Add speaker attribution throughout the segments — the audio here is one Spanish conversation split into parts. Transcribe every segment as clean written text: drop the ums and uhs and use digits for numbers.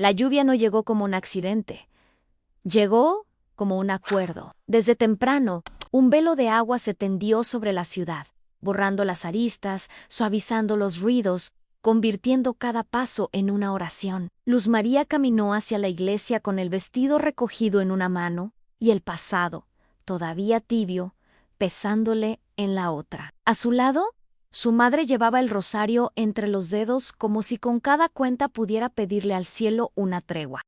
Speaker 1: La lluvia no llegó como un accidente. Llegó como un acuerdo. Desde temprano, un velo de agua se tendió sobre la ciudad, borrando las aristas, suavizando los ruidos, convirtiendo cada paso en una oración. Luz María caminó hacia la iglesia con el vestido recogido en una mano y el pasado, todavía tibio, pesándole en la otra. A su lado, su madre llevaba el rosario entre los dedos como si con cada cuenta pudiera pedirle al cielo una tregua.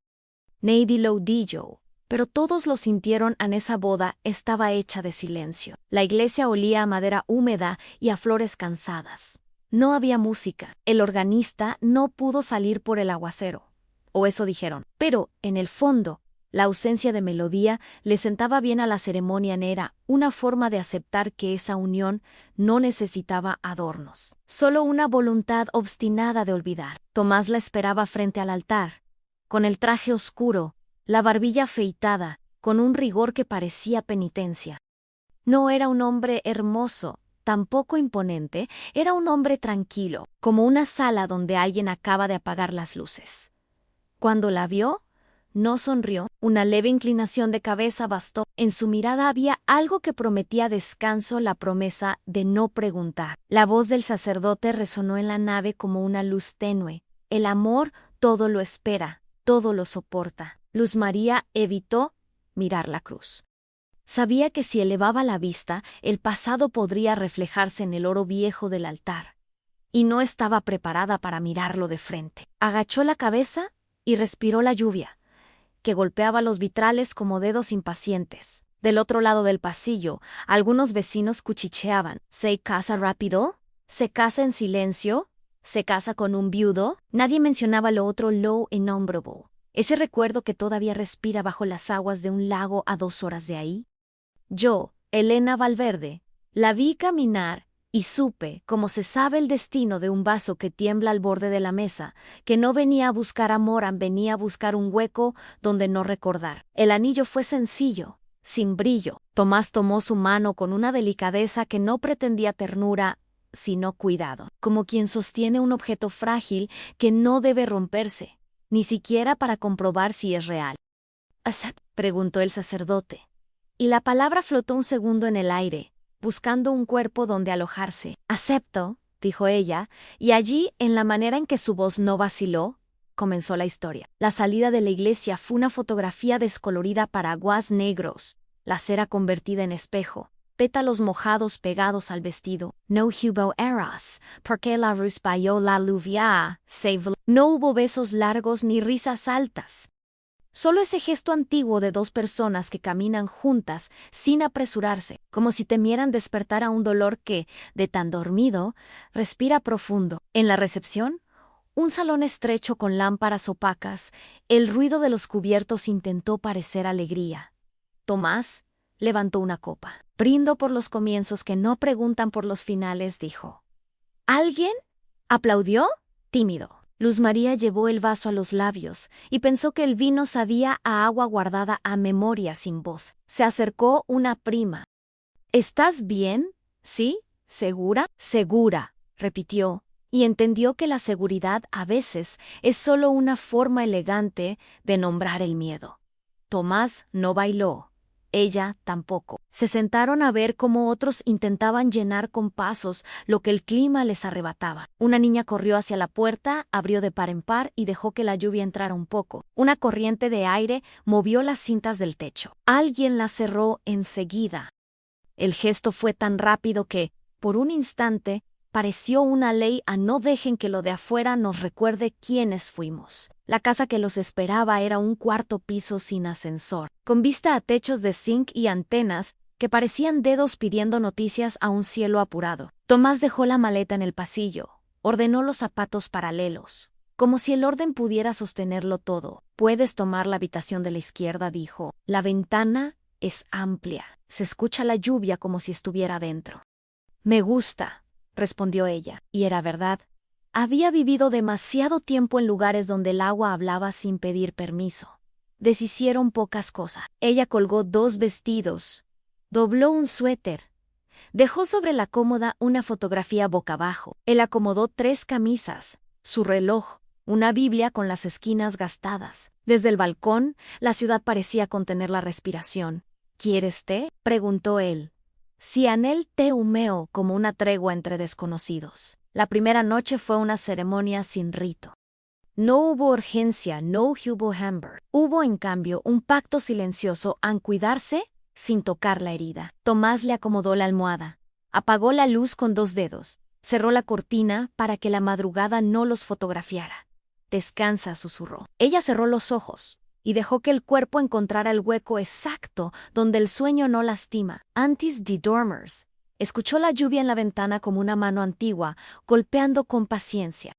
Speaker 1: Nadie lo dijo, pero todos lo sintieron en esa boda estaba hecha de silencio. La iglesia olía a madera húmeda y a flores cansadas. No había música. El organista no pudo salir por el aguacero. O eso dijeron. Pero, en el fondo, la ausencia de melodía le sentaba bien a la ceremonia. Era una forma de aceptar que esa unión no necesitaba adornos. Solo una voluntad obstinada de olvidar. Tomás la esperaba frente al altar, con el traje oscuro, la barbilla afeitada, con un rigor que parecía penitencia. No era un hombre hermoso, tampoco imponente, era un hombre tranquilo, como una sala donde alguien acaba de apagar las luces. Cuando la vio, no sonrió, una leve inclinación de cabeza bastó. En su mirada había algo que prometía descanso, la promesa de no preguntar. La voz del sacerdote resonó en la nave como una luz tenue. El amor todo lo espera, todo lo soporta. Luz María evitó mirar la cruz. Sabía que si elevaba la vista, el pasado podría reflejarse en el oro viejo del altar. Y no estaba preparada para mirarlo de frente. Agachó la cabeza y respiró la lluvia, que golpeaba los vitrales como dedos impacientes. Del otro lado del pasillo, algunos vecinos cuchicheaban. ¿Se casa rápido? ¿Se casa en silencio? ¿Se casa con un viudo? Nadie mencionaba lo otro, lo innombrable. Ese recuerdo que todavía respira bajo las aguas de un lago a 2 horas de ahí. Yo, Elena Valverde, la vi caminar y supe, como se sabe el destino de un vaso que tiembla al borde de la mesa, que no venía a buscar amor, venía a buscar un hueco donde no recordar. El anillo fue sencillo, sin brillo. Tomás tomó su mano con una delicadeza que no pretendía ternura, sino cuidado, como quien sostiene un objeto frágil que no debe romperse, ni siquiera para comprobar si es real. ¿Acepto?, preguntó el sacerdote. Y la palabra flotó un segundo en el aire, buscando un cuerpo donde alojarse. «Acepto», dijo ella, y allí, en la manera en que su voz no vaciló, comenzó la historia. La salida de la iglesia fue una fotografía descolorida para aguas negros, la cera convertida en espejo, pétalos mojados pegados al vestido. No hubo eras, porque la luz bailó la lluvia, no hubo besos largos ni risas altas. Solo ese gesto antiguo de 2 personas que caminan juntas sin apresurarse, como si temieran despertar a un dolor que, de tan dormido, respira profundo. En la recepción, un salón estrecho con lámparas opacas, el ruido de los cubiertos intentó parecer alegría. Tomás levantó una copa. «Brindo por los comienzos que no preguntan por los finales», dijo. «¿Alguien?», aplaudió, tímido. Luz María llevó el vaso a los labios y pensó que el vino sabía a agua guardada a memoria sin voz. Se acercó una prima. «¿Estás bien? ¿Sí? ¿Segura?» «Segura», repitió, y entendió que la seguridad a veces es solo una forma elegante de nombrar el miedo. Tomás no bailó. Ella tampoco. Se sentaron a ver cómo otros intentaban llenar con pasos lo que el clima les arrebataba. Una niña corrió hacia la puerta, abrió de par en par y dejó que la lluvia entrara un poco. Una corriente de aire movió las cintas del techo. Alguien la cerró enseguida. El gesto fue tan rápido que, por un instante, pareció una ley a no dejen que lo de afuera nos recuerde quiénes fuimos. La casa que los esperaba era un 4º piso sin ascensor, con vista a techos de zinc y antenas que parecían dedos pidiendo noticias a un cielo apurado. Tomás dejó la maleta en el pasillo, ordenó los zapatos paralelos, como si el orden pudiera sostenerlo todo. «Puedes tomar la habitación de la izquierda», dijo. «La ventana es amplia, se escucha la lluvia como si estuviera dentro». «Me gusta», respondió ella, y era verdad. Había vivido demasiado tiempo en lugares donde el agua hablaba sin pedir permiso. Deshicieron pocas cosas. Ella colgó 2 vestidos, dobló un suéter, dejó sobre la cómoda una fotografía boca abajo. Él acomodó 3 camisas, su reloj, una Biblia con las esquinas gastadas. Desde el balcón, la ciudad parecía contener la respiración. ¿Quieres té?, preguntó él. Cianel té humeó como una tregua entre desconocidos. La primera noche fue una ceremonia sin rito. No hubo urgencia, no hubo hambre. Hubo, en cambio, un pacto silencioso en cuidarse sin tocar la herida. Tomás le acomodó la almohada. Apagó la luz con 2 dedos. Cerró la cortina para que la madrugada no los fotografiara. Descansa, susurró. Ella cerró los ojos y dejó que el cuerpo encontrara el hueco exacto donde el sueño no lastima. Antes de dormir, escuchó la lluvia en la ventana como una mano antigua, golpeando con paciencia.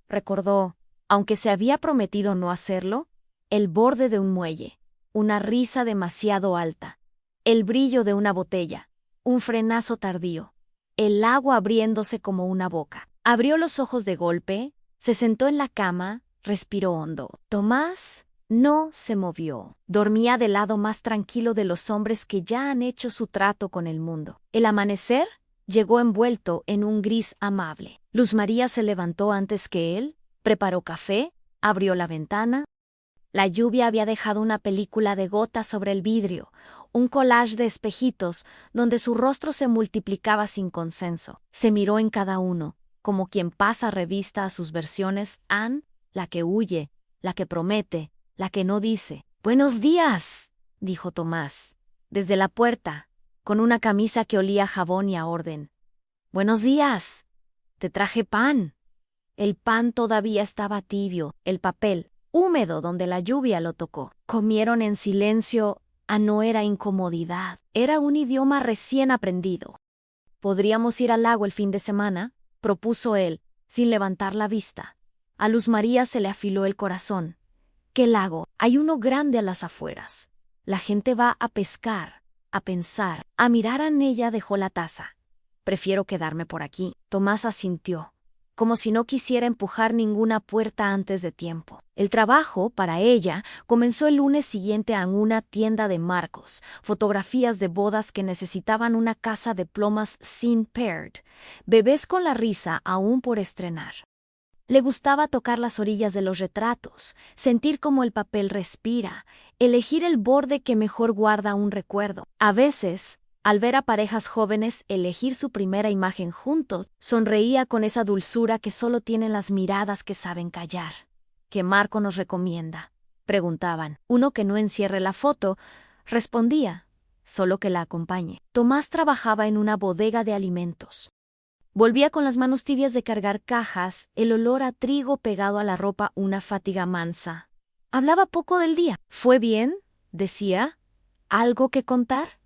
Speaker 1: Recordó, aunque se había prometido no hacerlo, el borde de un muelle, una risa demasiado alta, el brillo de una botella, un frenazo tardío, el agua abriéndose como una boca. Abrió los ojos de golpe, se sentó en la cama, respiró hondo. Tomás no se movió. Dormía del lado más tranquilo de los hombres que ya han hecho su trato con el mundo. El amanecer llegó envuelto en un gris amable. Luz María se levantó antes que él, preparó café, abrió la ventana. La lluvia había dejado una película de gotas sobre el vidrio, un collage de espejitos donde su rostro se multiplicaba sin consenso. Se miró en cada uno, como quien pasa revista a sus versiones. Anne, la que huye, la que promete, la que no dice. «Buenos días», dijo Tomás, desde la puerta, con una camisa que olía a jabón y a orden. «Buenos días. Te traje pan». El pan todavía estaba tibio, el papel húmedo donde la lluvia lo tocó. Comieron en silencio. No era incomodidad, era un idioma recién aprendido. «¿Podríamos ir al lago el fin de semana?», propuso él, sin levantar la vista. A Luz María se le afiló el corazón. «¿Qué lago? Hay uno grande a las afueras. La gente va a pescar, a pensar, a mirar». Ella dejó la taza. «Prefiero quedarme por aquí». Tomás asintió, como si no quisiera empujar ninguna puerta antes de tiempo. El trabajo, para ella, comenzó el lunes siguiente en una tienda de marcos, fotografías de bodas que necesitaban una casa de plomas sin perd, bebés con la risa aún por estrenar. Le gustaba tocar las orillas de los retratos, sentir cómo el papel respira, elegir el borde que mejor guarda un recuerdo. A veces, al ver a parejas jóvenes elegir su primera imagen juntos, sonreía con esa dulzura que solo tienen las miradas que saben callar. «¿Qué marco nos recomienda?», preguntaban. «Uno que no encierre la foto», respondía, «solo que la acompañe». Tomás trabajaba en una bodega de alimentos. Volvía con las manos tibias de cargar cajas, el olor a trigo pegado a la ropa, una fatiga mansa. Hablaba poco del día. «¿Fue bien?», decía. «¿Algo que contar?».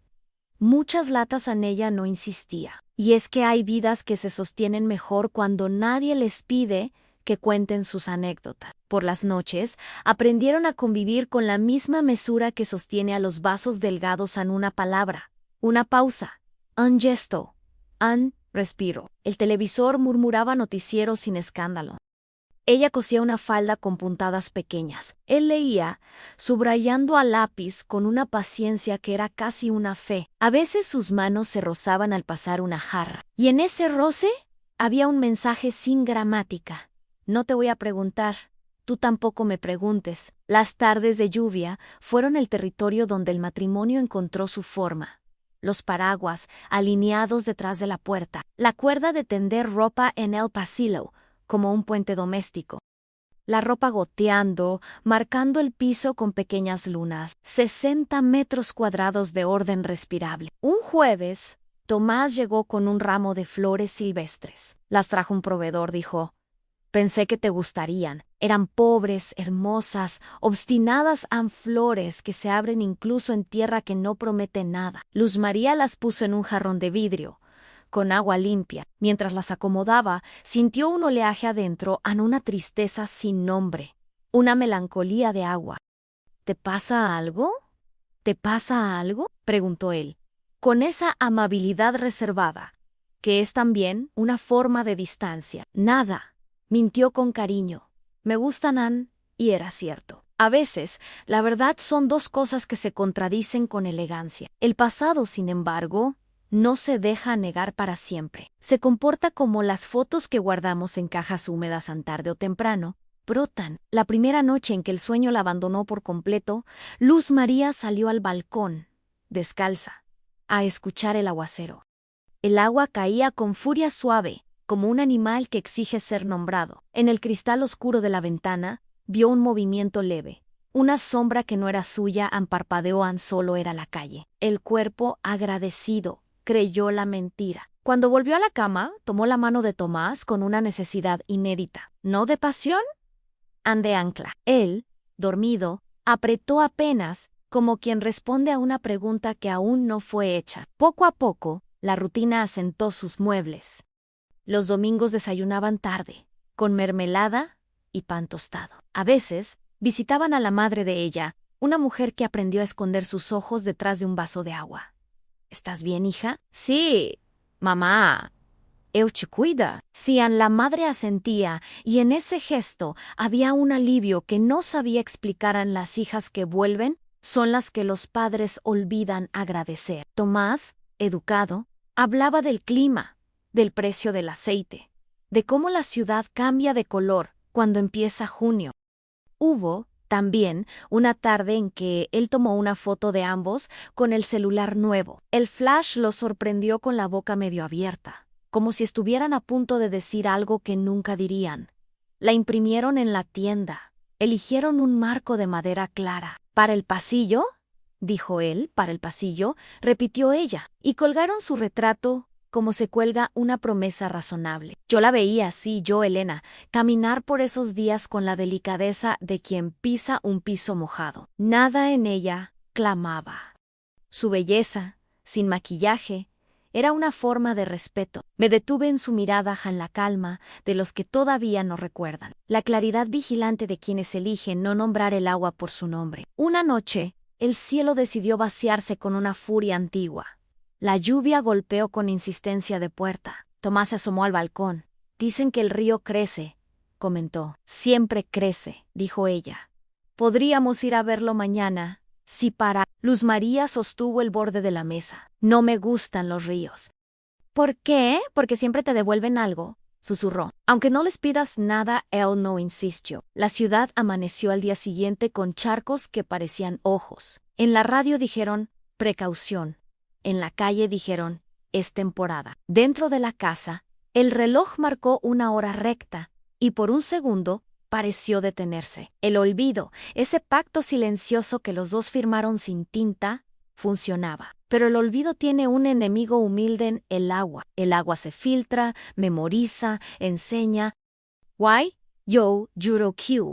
Speaker 1: Muchas latas en ella no insistía. Y es que hay vidas que se sostienen mejor cuando nadie les pide que cuenten sus anécdotas. Por las noches, aprendieron a convivir con la misma mesura que sostiene a los vasos delgados en una palabra, una pausa, un gesto, un respiro. El televisor murmuraba noticieros sin escándalo. Ella cosía una falda con puntadas pequeñas. Él leía, subrayando a lápiz con una paciencia que era casi una fe. A veces sus manos se rozaban al pasar una jarra. Y en ese roce había un mensaje sin gramática. «No te voy a preguntar, tú tampoco me preguntes». Las tardes de lluvia fueron el territorio donde el matrimonio encontró su forma. Los paraguas alineados detrás de la puerta, la cuerda de tender ropa en el pasillo, como un puente doméstico. La ropa goteando, marcando el piso con pequeñas lunas, 60 metros cuadrados de orden respirable. Un jueves, Tomás llegó con un ramo de flores silvestres. «Las trajo un proveedor», dijo. «Pensé que te gustarían. Eran pobres, hermosas, obstinadas en flores que se abren incluso en tierra que no promete nada». Luz María las puso en un jarrón de vidrio, con agua limpia. Mientras las acomodaba, sintió un oleaje adentro en una tristeza sin nombre, una melancolía de agua. «¿Te pasa algo? ¿Te pasa algo?», preguntó él, con esa amabilidad reservada, que es también una forma de distancia. «Nada», mintió con cariño. «Me gustan Anne», y era cierto. A veces, la verdad son 2 cosas que se contradicen con elegancia. El pasado, sin embargo, no se deja negar para siempre. Se comporta como las fotos que guardamos en cajas húmedas tan tarde o temprano, brotan. La primera noche en que el sueño la abandonó por completo, Luz María salió al balcón, descalza, a escuchar el aguacero. El agua caía con furia suave, como un animal que exige ser nombrado. En el cristal oscuro de la ventana, vio un movimiento leve. Una sombra que no era suya parpadeó solo era la calle. El cuerpo, agradecido, creyó la mentira. Cuando volvió a la cama, tomó la mano de Tomás con una necesidad inédita. ¿No de pasión? De ancla. Él, dormido, apretó apenas, como quien responde a una pregunta que aún no fue hecha. Poco a poco, la rutina asentó sus muebles. Los domingos desayunaban tarde, con mermelada y pan tostado. A veces, visitaban a la madre de ella, una mujer que aprendió a esconder sus ojos detrás de un vaso de agua. ¿Estás bien, hija? Sí, mamá. Eu te cuida. Sian la madre asentía, y en ese gesto había un alivio que no sabía explicar en las hijas que vuelven, son las que los padres olvidan agradecer. Tomás, educado, hablaba del clima, del precio del aceite, de cómo la ciudad cambia de color cuando empieza junio. Hubo, también, una tarde en que él tomó una foto de ambos con el celular nuevo. El flash los sorprendió con la boca medio abierta, como si estuvieran a punto de decir algo que nunca dirían. La imprimieron en la tienda. Eligieron un marco de madera clara. ¿Para el pasillo?, dijo él. ¿Para el pasillo?, repitió ella. Y colgaron su retrato como se cuelga una promesa razonable. Yo la veía así, yo, Elena, caminar por esos días con la delicadeza de quien pisa un piso mojado. Nada en ella clamaba. Su belleza, sin maquillaje, era una forma de respeto. Me detuve en su mirada en la calma de los que todavía no recuerdan. La claridad vigilante de quienes eligen no nombrar el agua por su nombre. Una noche, el cielo decidió vaciarse con una furia antigua. La lluvia golpeó con insistencia de puerta. Tomás se asomó al balcón. Dicen que el río crece, comentó. Siempre crece, dijo ella. Podríamos ir a verlo mañana. Si para. Luz María sostuvo el borde de la mesa. No me gustan los ríos. ¿Por qué? Porque siempre te devuelven algo, susurró. Aunque no les pidas nada, él no insistió. La ciudad amaneció al día siguiente con charcos que parecían ojos. En la radio dijeron, precaución. En la calle dijeron, es temporada. Dentro de la casa, el reloj marcó una hora recta, y por un segundo pareció detenerse. El olvido, ese pacto silencioso que los dos firmaron sin tinta, funcionaba. Pero el olvido tiene un enemigo humilde en el agua. El agua se filtra, memoriza, enseña. Why? Yo, juro que.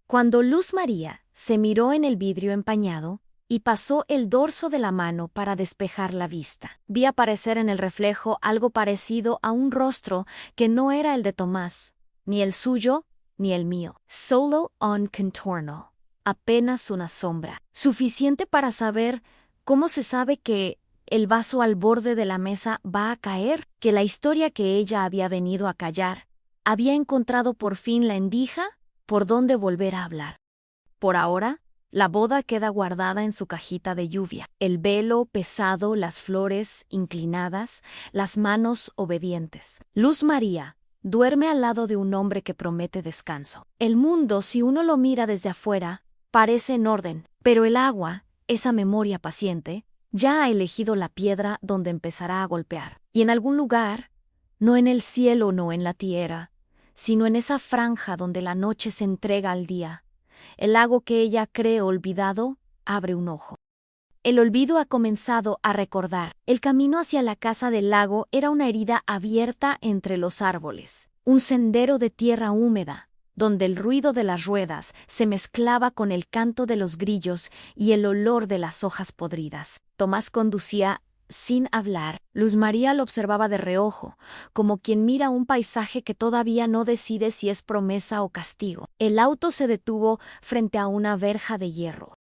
Speaker 1: Cuando Luz María se miró en el vidrio empañado, y pasó el dorso de la mano para despejar la vista. Vi aparecer en el reflejo algo parecido a un rostro que no era el de Tomás, ni el suyo, ni el mío. Solo un contorno, apenas una sombra. Suficiente para saber cómo se sabe que el vaso al borde de la mesa va a caer, que la historia que ella había venido a callar había encontrado por fin la endija por donde volver a hablar. Por ahora, la boda queda guardada en su cajita de lluvia. El velo pesado, las flores inclinadas, las manos obedientes. Luz María duerme al lado de un hombre que promete descanso. El mundo, si uno lo mira desde afuera, parece en orden, pero el agua, esa memoria paciente, ya ha elegido la piedra donde empezará a golpear. Y en algún lugar, no en el cielo, no en la tierra, sino en esa franja donde la noche se entrega al día, el lago que ella cree olvidado abre un ojo. El olvido ha comenzado a recordar. El camino hacia la casa del lago era una herida abierta entre los árboles, un sendero de tierra húmeda, donde el ruido de las ruedas se mezclaba con el canto de los grillos y el olor de las hojas podridas. Tomás conducía sin hablar. Luz María lo observaba de reojo, como quien mira un paisaje que todavía no decide si es promesa o castigo. El auto se detuvo frente a una verja de hierro.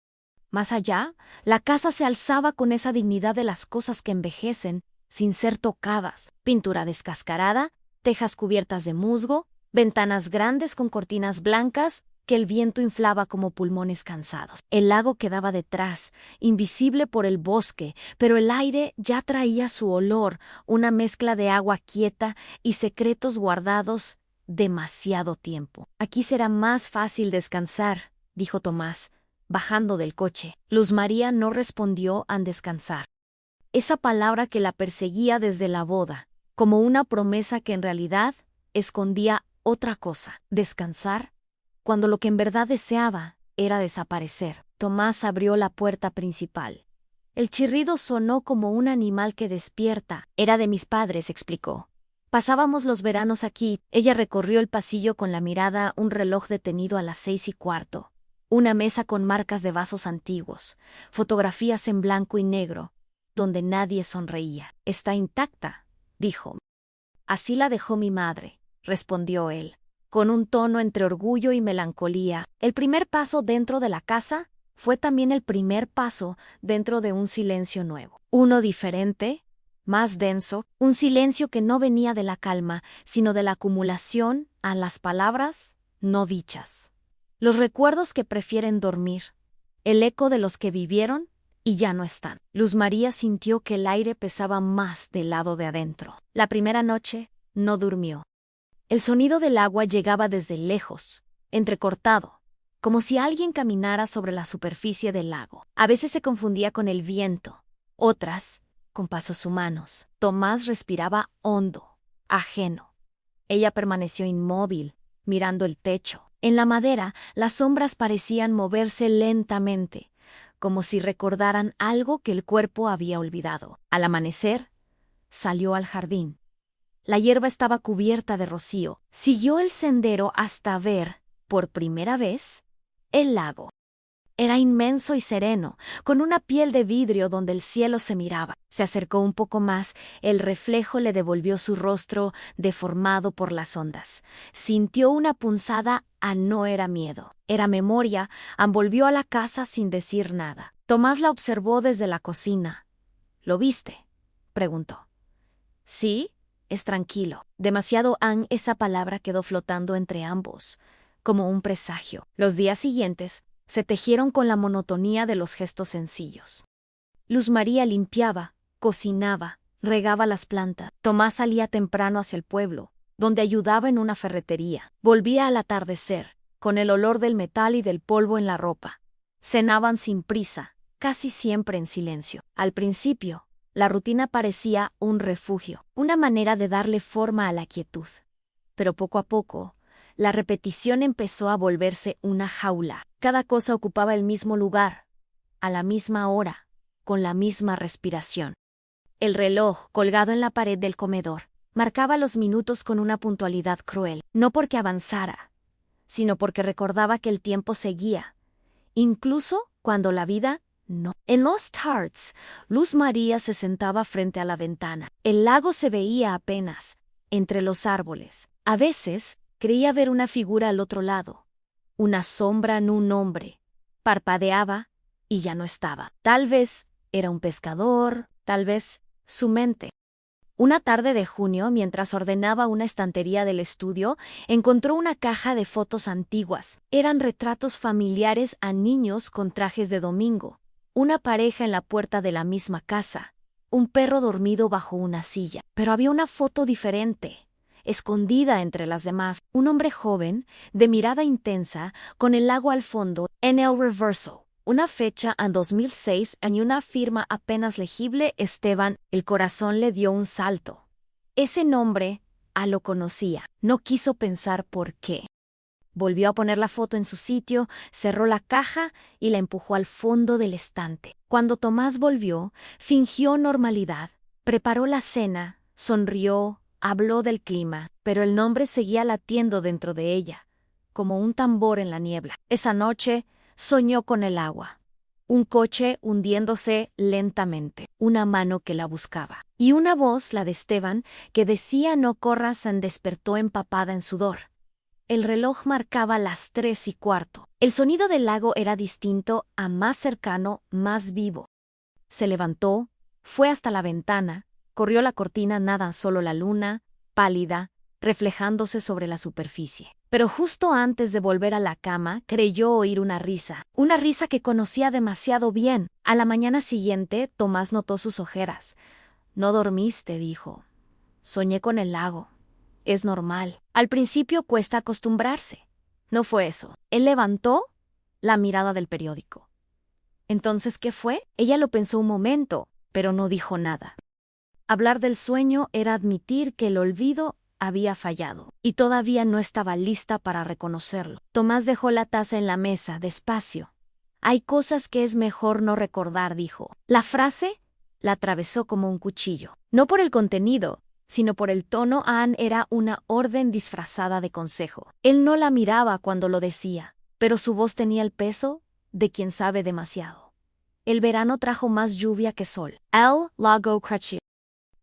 Speaker 1: Más allá, la casa se alzaba con esa dignidad de las cosas que envejecen sin ser tocadas. Pintura descascarada, tejas cubiertas de musgo, ventanas grandes con cortinas blancas que el viento inflaba como pulmones cansados. El lago quedaba detrás, invisible por el bosque, pero el aire ya traía su olor, una mezcla de agua quieta y secretos guardados demasiado tiempo. Aquí será más fácil descansar, dijo Tomás, bajando del coche. Luz María no respondió a descansar. Esa palabra que la perseguía desde la boda, como una promesa que en realidad escondía otra cosa, descansar, cuando lo que en verdad deseaba era desaparecer. Tomás abrió la puerta principal. El chirrido sonó como un animal que despierta. Era de mis padres, explicó. Pasábamos los veranos aquí. Ella recorrió el pasillo con la mirada, un reloj detenido a las 6:15. Una mesa con marcas de vasos antiguos, fotografías en blanco y negro, donde nadie sonreía. Está intacta, dijo. Así la dejó mi madre, respondió él, con un tono entre orgullo y melancolía. El primer paso dentro de la casa fue también el primer paso dentro de un silencio nuevo. Uno diferente, más denso, un silencio que no venía de la calma, sino de la acumulación a las palabras no dichas. Los recuerdos que prefieren dormir, el eco de los que vivieron y ya no están. Luz María sintió que el aire pesaba más del lado de adentro. La primera noche no durmió. El sonido del agua llegaba desde lejos, entrecortado, como si alguien caminara sobre la superficie del lago. A veces se confundía con el viento, otras con pasos humanos. Tomás respiraba hondo, ajeno. Ella permaneció inmóvil, mirando el techo. En la madera, las sombras parecían moverse lentamente, como si recordaran algo que el cuerpo había olvidado. Al amanecer, salió al jardín. La hierba estaba cubierta de rocío. Siguió el sendero hasta ver, por primera vez, el lago. Era inmenso y sereno, con una piel de vidrio donde el cielo se miraba. Se acercó un poco más, el reflejo le devolvió su rostro deformado por las ondas. Sintió una punzada, no era miedo, era memoria. Volvió a la casa sin decir nada. Tomás la observó desde la cocina. ¿Lo viste?, preguntó. Sí, es tranquilo. Demasiado esa palabra quedó flotando entre ambos, como un presagio. Los días siguientes se tejieron con la monotonía de los gestos sencillos. Luz María limpiaba, cocinaba, regaba las plantas. Tomás salía temprano hacia el pueblo, donde ayudaba en una ferretería. Volvía al atardecer, con el olor del metal y del polvo en la ropa. Cenaban sin prisa, casi siempre en silencio. Al principio, la rutina parecía un refugio, una manera de darle forma a la quietud. Pero poco a poco, la repetición empezó a volverse una jaula. Cada cosa ocupaba el mismo lugar, a la misma hora, con la misma respiración. El reloj, colgado en la pared del comedor, marcaba los minutos con una puntualidad cruel, no porque avanzara, sino porque recordaba que el tiempo seguía, incluso cuando la vida no. En los Tarts, Luz María se sentaba frente a la ventana. El lago se veía apenas, entre los árboles. A veces, creía ver una figura al otro lado, una sombra en un hombre. Parpadeaba y ya no estaba. Tal vez era un pescador, tal vez su mente. Una tarde de junio, mientras ordenaba una estantería del estudio, encontró una caja de fotos antiguas. Eran retratos familiares a niños con trajes de domingo, una pareja en la puerta de la misma casa, un perro dormido bajo una silla. Pero había una foto diferente, escondida entre las demás. Un hombre joven, de mirada intensa, con el lago al fondo, en el reverso. Una fecha en 2006 y una firma apenas legible, Esteban. El corazón le dio un salto. Ese nombre, lo conocía. No quiso pensar por qué. Volvió a poner la foto en su sitio, cerró la caja y la empujó al fondo del estante. Cuando Tomás volvió, fingió normalidad, preparó la cena, sonrió, habló del clima, pero el nombre seguía latiendo dentro de ella, como un tambor en la niebla. Esa noche, soñó con el agua. Un coche hundiéndose lentamente, una mano que la buscaba. Y una voz, la de Esteban, que decía no corras, despertó empapada en sudor. El reloj marcaba las 3:15. El sonido del lago era distinto, más cercano, más vivo. Se levantó, fue hasta la ventana, corrió la cortina, nada, solo la luna, pálida, reflejándose sobre la superficie. Pero justo antes de volver a la cama, creyó oír una risa que conocía demasiado bien. A la mañana siguiente, Tomás notó sus ojeras. «No dormiste», dijo. «Soñé con el lago. Es normal. Al principio cuesta acostumbrarse. No fue eso. Él levantó la mirada del periódico. ¿Entonces qué fue? Ella lo pensó un momento, pero no dijo nada. Hablar del sueño era admitir que el olvido había fallado, y todavía no estaba lista para reconocerlo. Tomás dejó la taza en la mesa, despacio. Hay cosas que es mejor no recordar, dijo. La frase la atravesó como un cuchillo. No por el contenido, sino por el tono. Anne era una orden disfrazada de consejo. Él no la miraba cuando lo decía, pero su voz tenía el peso de quien sabe demasiado. El verano trajo más lluvia que sol. El lago creció.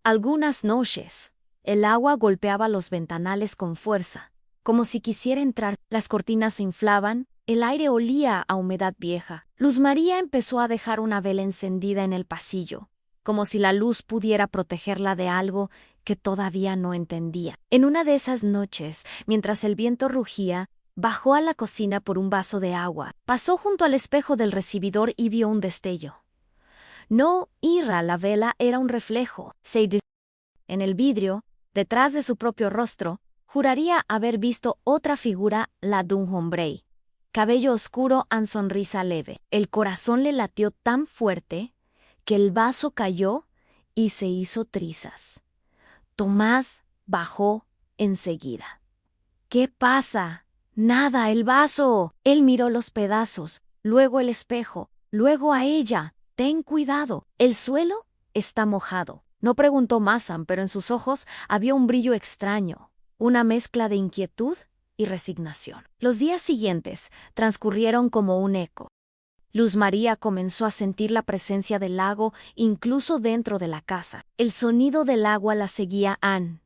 Speaker 1: Algunas noches, el agua golpeaba los ventanales con fuerza, como si quisiera entrar. Las cortinas se inflaban, el aire olía a humedad vieja. Luz María empezó a dejar una vela encendida en el pasillo, como si la luz pudiera protegerla de algo que todavía no entendía. En una de esas noches, mientras el viento rugía, bajó a la cocina por un vaso de agua, pasó junto al espejo del recibidor y vio un destello. No era la vela, era un reflejo. En el vidrio, detrás de su propio rostro, juraría haber visto otra figura, la de un hombre. Cabello oscuro, en sonrisa leve. El corazón le latió tan fuerte que el vaso cayó y se hizo trizas. Tomás bajó enseguida. ¿Qué pasa? Nada, el vaso. Él miró los pedazos, luego el espejo, luego a ella. Ten cuidado, el suelo está mojado. No preguntó Mason, pero en sus ojos había un brillo extraño, una mezcla de inquietud y resignación. Los días siguientes transcurrieron como un eco. Luz María comenzó a sentir la presencia del lago incluso dentro de la casa. El sonido del agua la seguía Anne.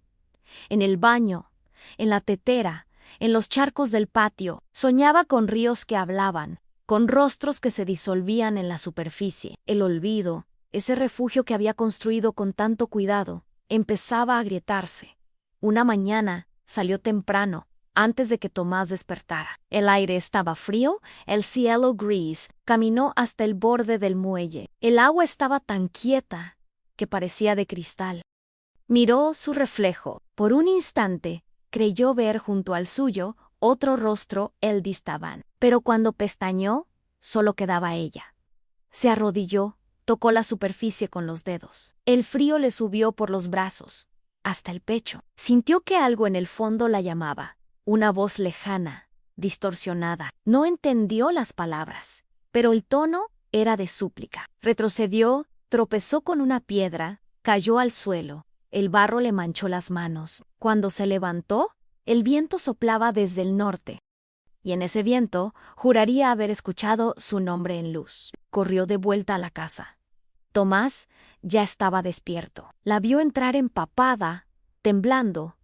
Speaker 1: En el baño, en la tetera, en los charcos del patio, soñaba con ríos que hablaban, con rostros que se disolvían en la superficie. El olvido, ese refugio que había construido con tanto cuidado, empezaba a agrietarse. Una mañana salió temprano, antes de que Tomás despertara. El aire estaba frío, el cielo gris. Caminó hasta el borde del muelle. El agua estaba tan quieta que parecía de cristal. Miró su reflejo. Por un instante, creyó ver junto al suyo otro rostro, el de Esteban. Pero cuando pestañeó, solo quedaba ella. Se arrodilló, tocó la superficie con los dedos. El frío le subió por los brazos, hasta el pecho. Sintió que algo en el fondo la llamaba. Una voz lejana, distorsionada. No entendió las palabras, pero el tono era de súplica. Retrocedió, tropezó con una piedra, cayó al suelo. El barro le manchó las manos. Cuando se levantó, el viento soplaba desde el norte. Y en ese viento juraría haber escuchado su nombre en luz. Corrió de vuelta a la casa. Tomás ya estaba despierto. La vio entrar empapada, temblando.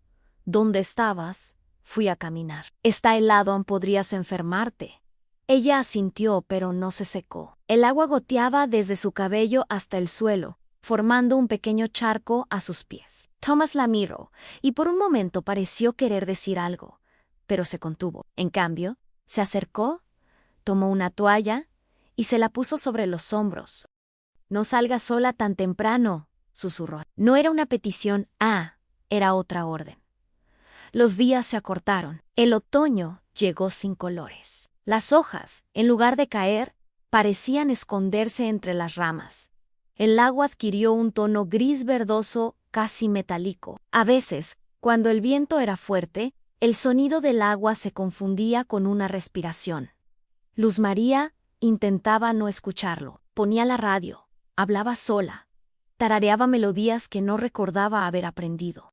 Speaker 1: ¿Dónde estabas? Fui a caminar. Está helado, podrías enfermarte. Ella asintió, pero no se secó. El agua goteaba desde su cabello hasta el suelo, formando un pequeño charco a sus pies. Tomás la miró, y por un momento pareció querer decir algo, pero se contuvo. En cambio, se acercó, tomó una toalla y se la puso sobre los hombros. No salgas sola tan temprano, susurró. No era una petición, era otra orden. Los días se acortaron. El otoño llegó sin colores. Las hojas, en lugar de caer, parecían esconderse entre las ramas. El agua adquirió un tono gris verdoso, casi metálico. A veces, cuando el viento era fuerte, el sonido del agua se confundía con una respiración. Luz María intentaba no escucharlo. Ponía la radio, hablaba sola, tarareaba melodías que no recordaba haber aprendido.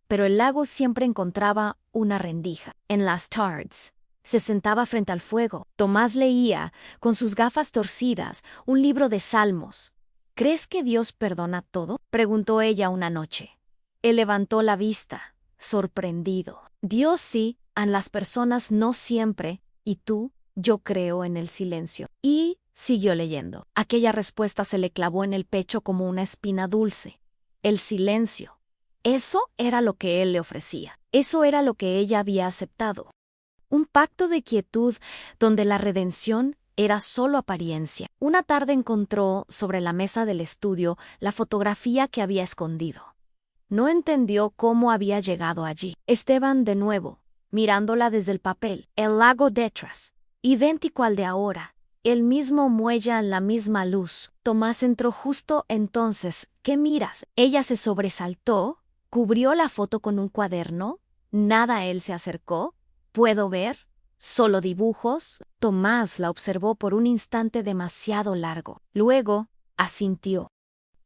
Speaker 1: Pero el lago siempre encontraba una rendija. En las tardes, se sentaba frente al fuego. Tomás leía, con sus gafas torcidas, un libro de salmos. ¿Crees que Dios perdona todo?, preguntó ella una noche. Él levantó la vista, sorprendido. Dios sí, a las personas no siempre, y tú, yo creo en el silencio. Y siguió leyendo. Aquella respuesta se le clavó en el pecho como una espina dulce. El silencio. Eso era lo que él le ofrecía. Eso era lo que ella había aceptado. Un pacto de quietud donde la redención era solo apariencia. Una tarde encontró sobre la mesa del estudio la fotografía que había escondido. No entendió cómo había llegado allí. Esteban de nuevo, mirándola desde el papel. El lago detrás, idéntico al de ahora. El mismo muelle en la misma luz. Tomás entró justo entonces. ¿Qué miras? Ella se sobresaltó, cubrió la foto con un cuaderno. Nada él se acercó. ¿Puedo ver? Solo dibujos. Tomás la observó por un instante demasiado largo. Luego, asintió.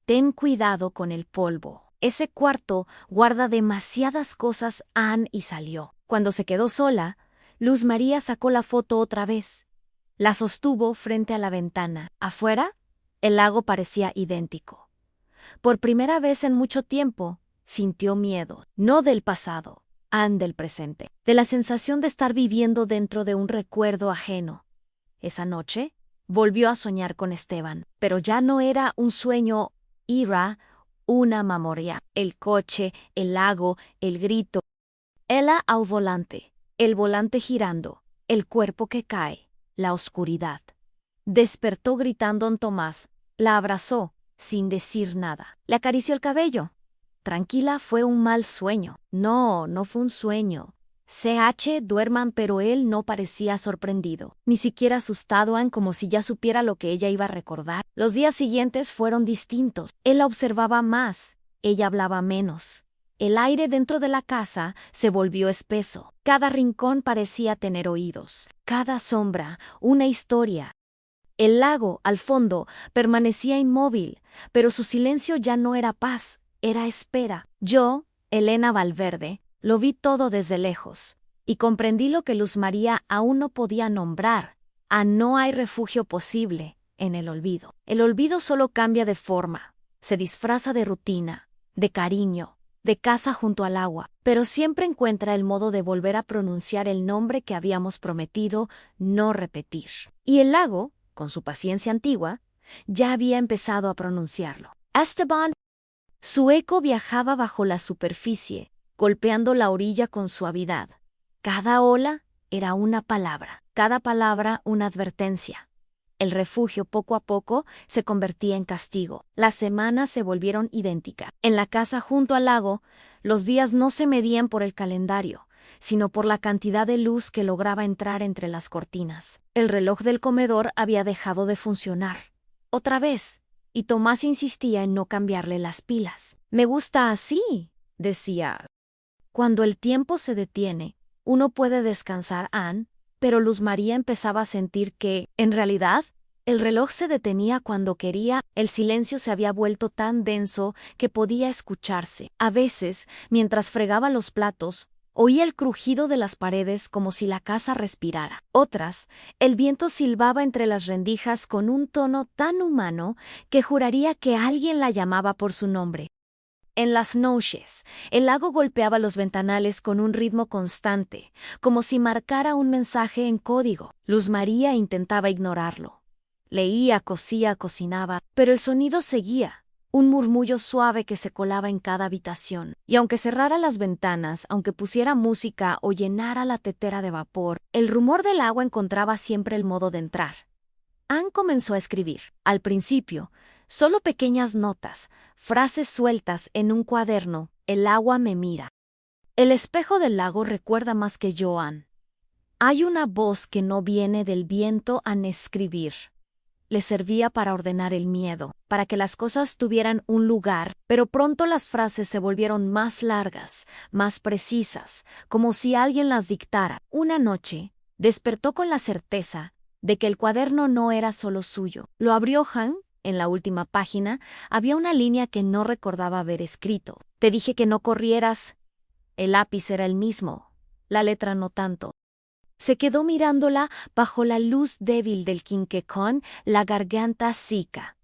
Speaker 1: Ten cuidado con el polvo. Ese cuarto guarda demasiadas cosas, Anne, y salió. Cuando se quedó sola, Luz María sacó la foto otra vez. La sostuvo frente a la ventana. Afuera, el lago parecía idéntico. Por primera vez en mucho tiempo, sintió miedo, no del pasado, Anne del presente, de la sensación de estar viviendo dentro de un recuerdo ajeno. Esa noche, volvió a soñar con Esteban, pero ya no era un sueño, era una memoria. El coche, el lago, el grito. Ella al volante, el volante girando, el cuerpo que cae, la oscuridad. Despertó gritando en Tomás, la abrazó, sin decir nada. Le acarició el cabello. Tranquila, fue un mal sueño. No, no fue un sueño. Duerman, pero él no parecía sorprendido, ni siquiera asustado, como si ya supiera lo que ella iba a recordar. Los días siguientes fueron distintos. Él la observaba más, ella hablaba menos. El aire dentro de la casa se volvió espeso. Cada rincón parecía tener oídos, cada sombra, una historia. El lago, al fondo, permanecía inmóvil, pero su silencio ya no era paz, era espera. Yo, Elena Valverde, lo vi todo desde lejos, y comprendí lo que Luz María aún no podía nombrar. No hay refugio posible en el olvido. El olvido solo cambia de forma, se disfraza de rutina, de cariño, de casa junto al agua, pero siempre encuentra el modo de volver a pronunciar el nombre que habíamos prometido no repetir. Y el lago, con su paciencia antigua, ya había empezado a pronunciarlo. Esteban. Su eco viajaba bajo la superficie, golpeando la orilla con suavidad. Cada ola era una palabra, cada palabra una advertencia. El refugio poco a poco se convertía en castigo. Las semanas se volvieron idénticas. En la casa junto al lago, los días no se medían por el calendario, sino por la cantidad de luz que lograba entrar entre las cortinas. El reloj del comedor había dejado de funcionar. Otra vez, y Tomás insistía en no cambiarle las pilas. Me gusta así, decía. Cuando el tiempo se detiene, uno puede descansar, Anne, pero Luz María empezaba a sentir que, en realidad, el reloj se detenía cuando quería. El silencio se había vuelto tan denso que podía escucharse. A veces, mientras fregaba los platos, oía el crujido de las paredes como si la casa respirara. Otras, el viento silbaba entre las rendijas con un tono tan humano que juraría que alguien la llamaba por su nombre. En las noches, el lago golpeaba los ventanales con un ritmo constante, como si marcara un mensaje en código. Luz María intentaba ignorarlo. Leía, cosía, cocinaba, pero el sonido seguía. Un murmullo suave que se colaba en cada habitación. Y aunque cerrara las ventanas, aunque pusiera música o llenara la tetera de vapor, el rumor del agua encontraba siempre el modo de entrar. Anne comenzó a escribir. Al principio, solo pequeñas notas, frases sueltas en un cuaderno. El agua me mira. El espejo del lago recuerda más que yo, Anne. Hay una voz que no viene del viento. Anne escribir. Le servía para ordenar el miedo, para que las cosas tuvieran un lugar, pero pronto las frases se volvieron más largas, más precisas, como si alguien las dictara. Una noche, despertó con la certeza de que el cuaderno no era solo suyo. Lo abrió Han. En la última página había una línea que no recordaba haber escrito. Te dije que no corrieras. El lápiz era el mismo, la letra no tanto. Se quedó mirándola bajo la luz débil del quinquecón, la garganta seca.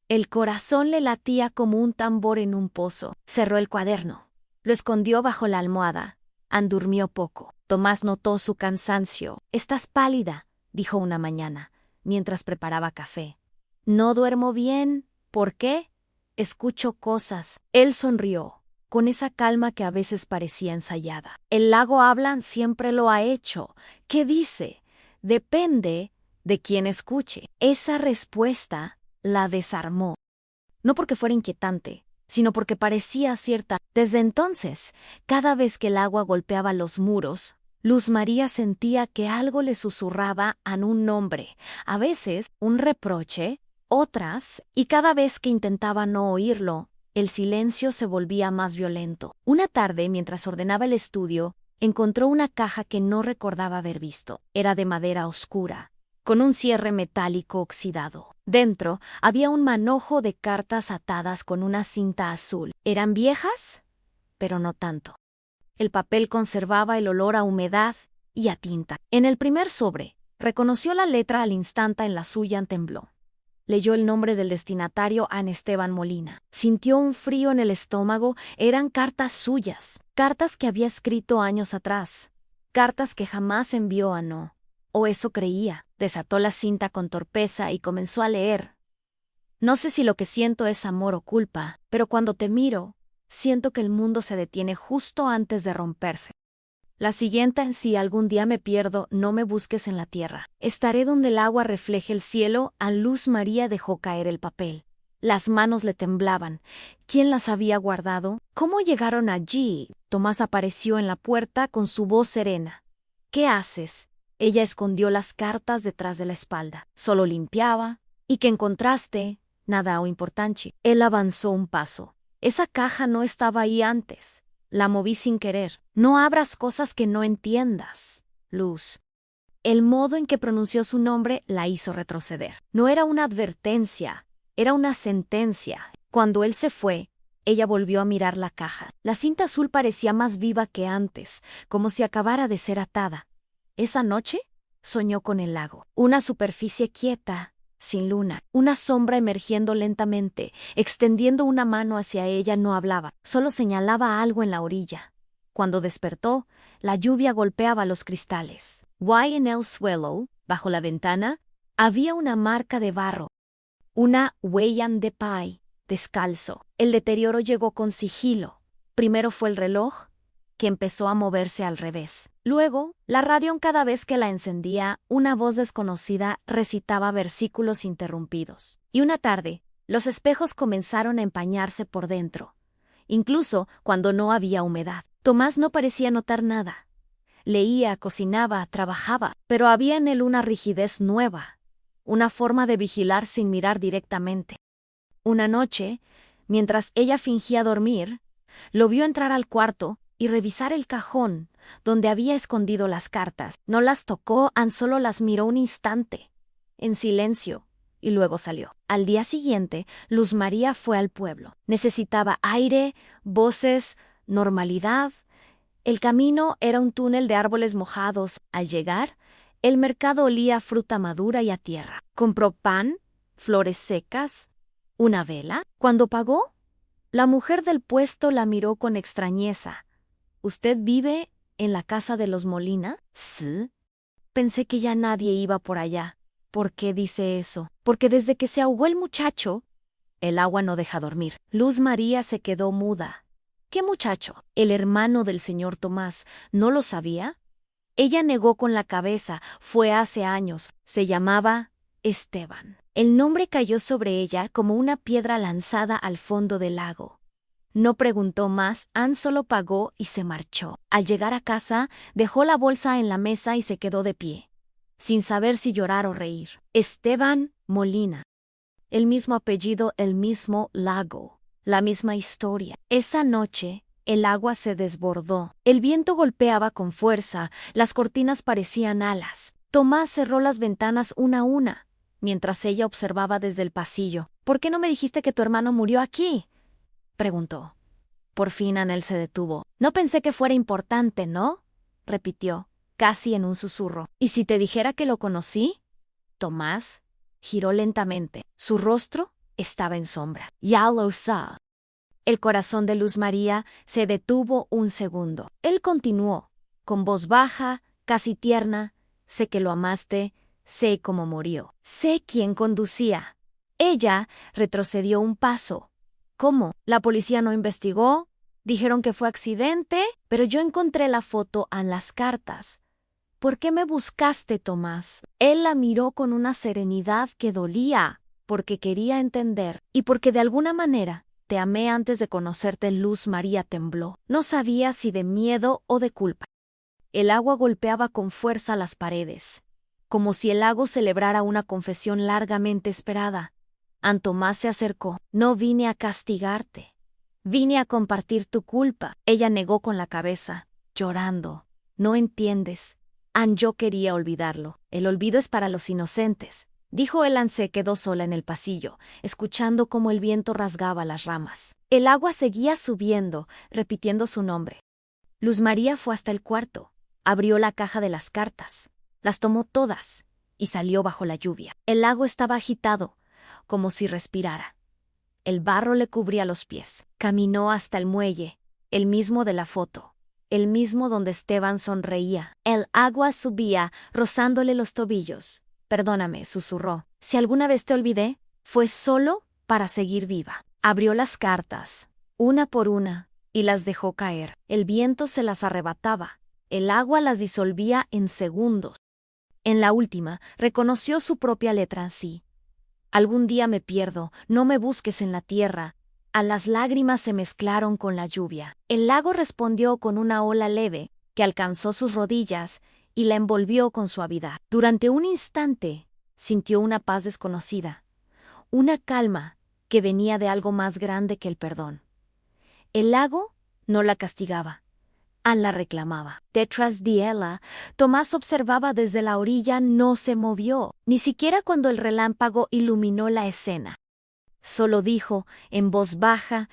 Speaker 1: El corazón le latía como un tambor en un pozo. Cerró el cuaderno. Lo escondió bajo la almohada. Anne durmió poco. Tomás notó su cansancio. Estás pálida, dijo una mañana, mientras preparaba café. No duermo bien. ¿Por qué? Escucho cosas. Él sonrió, con esa calma que a veces parecía ensayada. El lago habla, siempre lo ha hecho. ¿Qué dice? Depende de quién escuche. Esa respuesta la desarmó. No porque fuera inquietante, sino porque parecía cierta. Desde entonces, cada vez que el agua golpeaba los muros, Luz María sentía que algo le susurraba a un nombre, a veces un reproche, otras, y cada vez que intentaba no oírlo, el silencio se volvía más violento. Una tarde, mientras ordenaba el estudio, encontró una caja que no recordaba haber visto. Era de madera oscura, con un cierre metálico oxidado. Dentro había un manojo de cartas atadas con una cinta azul. ¿Eran viejas? Pero no tanto. El papel conservaba el olor a humedad y a tinta. En el primer sobre, reconoció la letra al instante, en la suya tembló. Leyó el nombre del destinatario, An Esteban Molina. Sintió un frío en el estómago. Eran cartas suyas, cartas que había escrito años atrás, cartas que jamás envió a No. O eso creía. Desató la cinta con torpeza y comenzó a leer. No sé si lo que siento es amor o culpa, pero cuando te miro, siento que el mundo se detiene justo antes de romperse. La siguiente: si algún día me pierdo, no me busques en la tierra. Estaré donde el agua refleje el cielo. A Luz María dejó caer el papel. Las manos le temblaban. ¿Quién las había guardado? ¿Cómo llegaron allí? Tomás apareció en la puerta con su voz serena. ¿Qué haces? Ella escondió las cartas detrás de la espalda. Solo limpiaba. ¿Y qué encontraste? Nada o importante. Él avanzó un paso. Esa caja no estaba ahí antes. La moví sin querer. No abras cosas que no entiendas, Luz. El modo en que pronunció su nombre la hizo retroceder. No era una advertencia, era una sentencia. Cuando él se fue, ella volvió a mirar la caja. La cinta azul parecía más viva que antes, como si acabara de ser atada. Esa noche soñó con el lago, una superficie quieta, sin luna, una sombra emergiendo lentamente, extendiendo una mano hacia ella. No hablaba, solo señalaba algo en la orilla. Cuando despertó, la lluvia golpeaba los cristales. En el suelo, bajo la ventana, había una marca de barro, una huella de pie, descalzo. El deterioro llegó con sigilo. Primero fue el reloj, que empezó a moverse al revés. Luego, la radio. Cada vez que la encendía, una voz desconocida recitaba versículos interrumpidos. Y una tarde, los espejos comenzaron a empañarse por dentro, incluso cuando no había humedad. Tomás no parecía notar nada. Leía, cocinaba, trabajaba, pero había en él una rigidez nueva, una forma de vigilar sin mirar directamente. Una noche, mientras ella fingía dormir, lo vio entrar al cuarto y revisar el cajón donde había escondido las cartas. No las tocó, solo las miró un instante, en silencio, y luego salió. Al día siguiente, Luz María fue al pueblo. Necesitaba aire, voces, normalidad. El camino era un túnel de árboles mojados. Al llegar, el mercado olía a fruta madura y a tierra. Compró pan, flores secas, una vela. Cuando pagó, la mujer del puesto la miró con extrañeza. ¿Usted vive en la casa de los Molina? Sí. Pensé que ya nadie iba por allá. ¿Por qué dice eso? Porque desde que se ahogó el muchacho, el agua no deja dormir. Luz María se quedó muda. ¿Qué muchacho? El hermano del señor Tomás. ¿No lo sabía? Ella negó con la cabeza. Fue hace años. Se llamaba Esteban. El nombre cayó sobre ella como una piedra lanzada al fondo del lago. No preguntó más, solo pagó y se marchó. Al llegar a casa, dejó la bolsa en la mesa y se quedó de pie, sin saber si llorar o reír. Esteban Molina. El mismo apellido, el mismo lago, la misma historia. Esa noche, el agua se desbordó. El viento golpeaba con fuerza, las cortinas parecían alas. Tomás cerró las ventanas una a una, mientras ella observaba desde el pasillo. ¿Por qué no me dijiste que tu hermano murió aquí?, preguntó. Por fin Anel se detuvo. No pensé que fuera importante, ¿no?, repitió, casi en un susurro. ¿Y si te dijera que lo conocí? Tomás giró lentamente. Su rostro estaba en sombra. Ya lo sé. El corazón de Luz María se detuvo un segundo. Él continuó, con voz baja, casi tierna. Sé que lo amaste, sé cómo murió, sé quién conducía. Ella retrocedió un paso. ¿Cómo? ¿La policía no investigó? Dijeron que fue accidente, pero yo encontré la foto en las cartas. ¿Por qué me buscaste, Tomás? Él la miró con una serenidad que dolía, porque quería entender, y porque de alguna manera te amé antes de conocerte. Luz María tembló. No sabía si de miedo o de culpa. El agua golpeaba con fuerza las paredes, como si el lago celebrara una confesión largamente esperada. Tomás se acercó. No vine a castigarte. Vine a compartir tu culpa. Ella negó con la cabeza, llorando. No entiendes. Yo quería olvidarlo. El olvido es para los inocentes, dijo él. Se quedó sola en el pasillo, escuchando cómo el viento rasgaba las ramas. El agua seguía subiendo, repitiendo su nombre. Luz María fue hasta el cuarto, abrió la caja de las cartas, las tomó todas y salió bajo la lluvia. El lago estaba agitado, como si respirara. El barro le cubría los pies. Caminó hasta el muelle, el mismo de la foto, el mismo donde Esteban sonreía. El agua subía, rozándole los tobillos. Perdóname, susurró. Si alguna vez te olvidé, fue solo para seguir viva. Abrió las cartas, una por una, y las dejó caer. El viento se las arrebataba. El agua las disolvía en segundos. En la última, reconoció su propia letra así. Algún día me pierdo, no me busques en la tierra. A las lágrimas se mezclaron con la lluvia. El lago respondió con una ola leve que alcanzó sus rodillas y la envolvió con suavidad. Durante un instante sintió una paz desconocida, una calma que venía de algo más grande que el perdón. El lago no la castigaba, la reclamaba. Detrás de ella, Tomás observaba desde la orilla. No se movió, ni siquiera cuando el relámpago iluminó la escena. Solo dijo, en voz baja,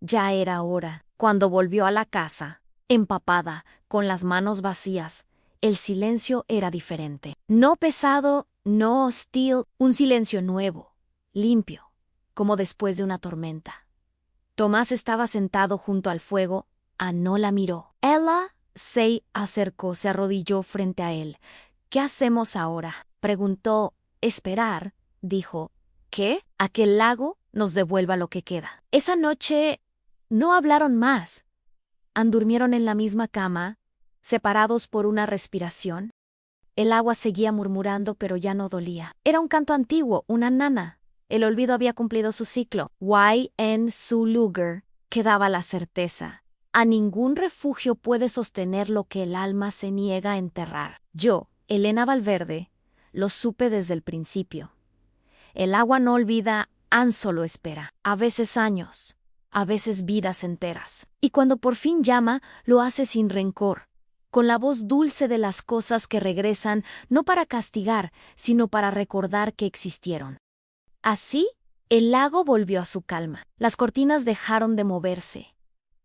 Speaker 1: ya era hora. Cuando volvió a la casa, empapada, con las manos vacías, el silencio era diferente. No pesado, no hostil, un silencio nuevo, limpio, como después de una tormenta. Tomás estaba sentado junto al fuego. No la miró. Ella se acercó, se arrodilló frente a él. ¿Qué hacemos ahora?, preguntó. Esperar, dijo. ¿Qué? A que el lago nos devuelva lo que queda. Esa noche no hablaron más. Durmieron en la misma cama, separados por una respiración. El agua seguía murmurando, pero ya no dolía. Era un canto antiguo, una nana. El olvido había cumplido su ciclo. En su lugar quedaba la certeza. A ningún refugio puede sostener lo que el alma se niega a enterrar. Yo, Elena Valverde, lo supe desde el principio. El agua no olvida, solo espera. A veces años, a veces vidas enteras. Y cuando por fin llama, lo hace sin rencor, con la voz dulce de las cosas que regresan, no para castigar, sino para recordar que existieron. Así, el lago volvió a su calma. Las cortinas dejaron de moverse.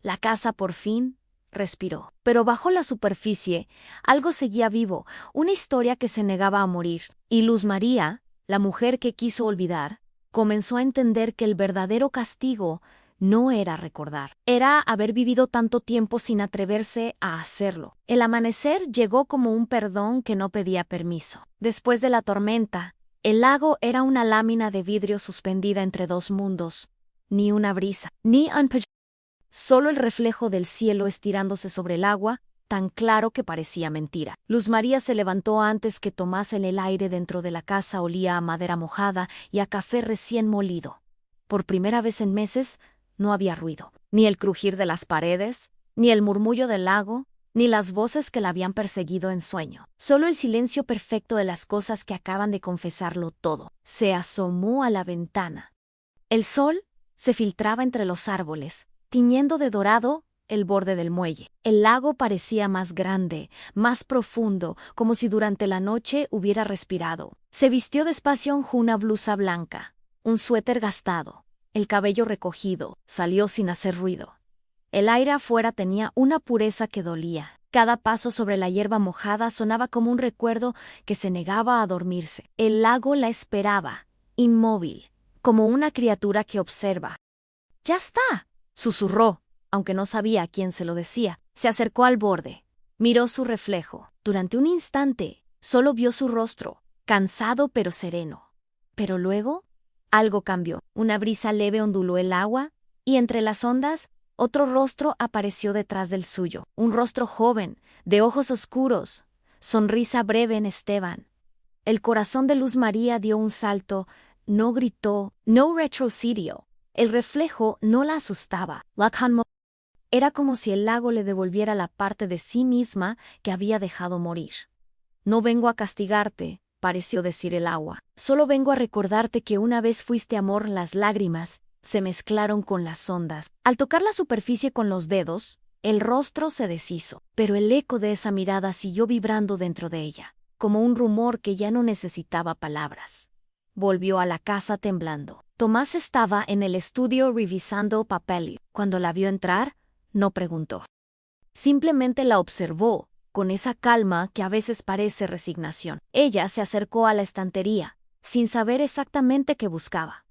Speaker 1: La casa por fin respiró. Pero bajo la superficie, algo seguía vivo, una historia que se negaba a morir. Y Luz María, la mujer que quiso olvidar, comenzó a entender que el verdadero castigo no era recordar, era haber vivido tanto tiempo sin atreverse a hacerlo. El amanecer llegó como un perdón que no pedía permiso. Después de la tormenta, el lago era una lámina de vidrio suspendida entre dos mundos. Ni una brisa, ni un solo el reflejo del cielo estirándose sobre el agua, tan claro que parecía mentira. Luz María se levantó antes que Tomás. En el aire dentro de la casa olía a madera mojada y a café recién molido. Por primera vez en meses, no había ruido, ni el crujir de las paredes, ni el murmullo del lago, ni las voces que la habían perseguido en sueño. Solo el silencio perfecto de las cosas que acaban de confesarlo todo. Se asomó a la ventana. El sol se filtraba entre los árboles, tiñendo de dorado el borde del muelle. El lago parecía más grande, más profundo, como si durante la noche hubiera respirado. Se vistió despacio una blusa blanca, un suéter gastado, el cabello recogido, salió sin hacer ruido. El aire afuera tenía una pureza que dolía. Cada paso sobre la hierba mojada sonaba como un recuerdo que se negaba a dormirse. El lago la esperaba, inmóvil, como una criatura que observa. «¡Ya está!», susurró, aunque no sabía a quién se lo decía. Se acercó al borde, miró su reflejo. Durante un instante, solo vio su rostro, cansado pero sereno. Pero luego, algo cambió. Una brisa leve onduló el agua, y entre las ondas, otro rostro apareció detrás del suyo. Un rostro joven, de ojos oscuros, sonrisa breve en Esteban. El corazón de Luz María dio un salto, no gritó, no retrocedió. El reflejo no la asustaba. Era como si el lago le devolviera la parte de sí misma que había dejado morir. No vengo a castigarte, pareció decir el agua. Solo vengo a recordarte que una vez fuiste amor. Las lágrimas se mezclaron con las ondas. Al tocar la superficie con los dedos, el rostro se deshizo, pero el eco de esa mirada siguió vibrando dentro de ella, como un rumor que ya no necesitaba palabras. Volvió a la casa temblando. Tomás estaba en el estudio revisando papeles. Cuando la vio entrar, no preguntó. Simplemente la observó, con esa calma que a veces parece resignación. Ella se acercó a la estantería, sin saber exactamente qué buscaba.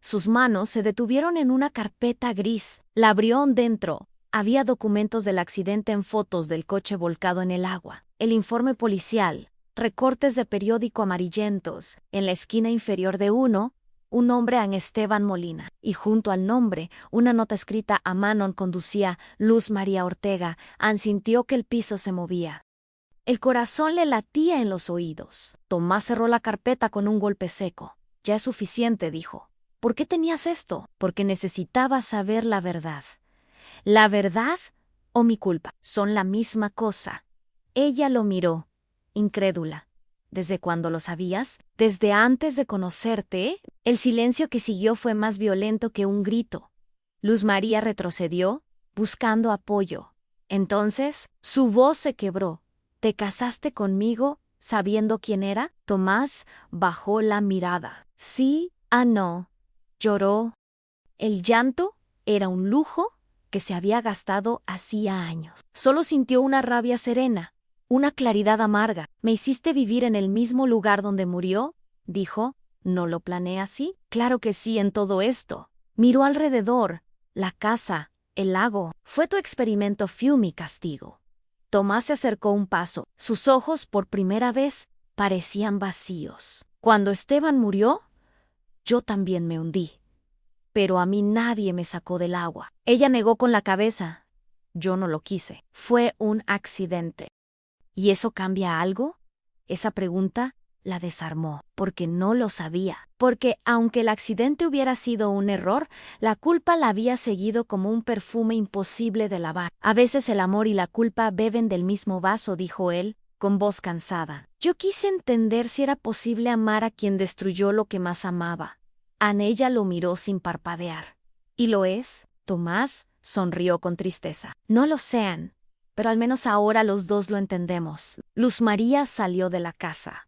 Speaker 1: Sus manos se detuvieron en una carpeta gris. La abrió dentro. Había documentos del accidente en fotos del coche volcado en el agua, el informe policial, recortes de periódico amarillentos. En la esquina inferior de uno, un nombre a Esteban Molina, y junto al nombre, una nota escrita a mano conducía Luz María Ortega. Sintió que el piso se movía. El corazón le latía en los oídos. Tomás cerró la carpeta con un golpe seco. Ya es suficiente, dijo. ¿Por qué tenías esto? Porque necesitaba saber la verdad. ¿La verdad o mi culpa? Son la misma cosa. Ella lo miró, incrédula. ¿Desde cuándo lo sabías? ¿Desde antes de conocerte? El silencio que siguió fue más violento que un grito. Luz María retrocedió, buscando apoyo. Entonces, su voz se quebró. ¿Te casaste conmigo sabiendo quién era? Tomás bajó la mirada. Sí, no. Lloró. El llanto era un lujo que se había gastado hacía años. Solo sintió una rabia serena, una claridad amarga. ¿Me hiciste vivir en el mismo lugar donde murió?, dijo. ¿No lo planeé así? Claro que sí. En todo esto. Miró alrededor, la casa, el lago. Fue tu experimento, fue mi castigo. Tomás se acercó un paso. Sus ojos, por primera vez, parecían vacíos. Cuando Esteban murió, yo también me hundí. Pero a mí nadie me sacó del agua. Ella negó con la cabeza. Yo no lo quise. Fue un accidente. ¿Y eso cambia algo? Esa pregunta la desarmó, porque no lo sabía. Porque aunque el accidente hubiera sido un error, la culpa la había seguido como un perfume imposible de lavar. A veces el amor y la culpa beben del mismo vaso, dijo él, con voz cansada. Yo quise entender si era posible amar a quien destruyó lo que más amaba. Ella lo miró sin parpadear. ¿Y lo es? Tomás sonrió con tristeza. No lo sean, pero al menos ahora los dos lo entendemos. Luz María salió de la casa.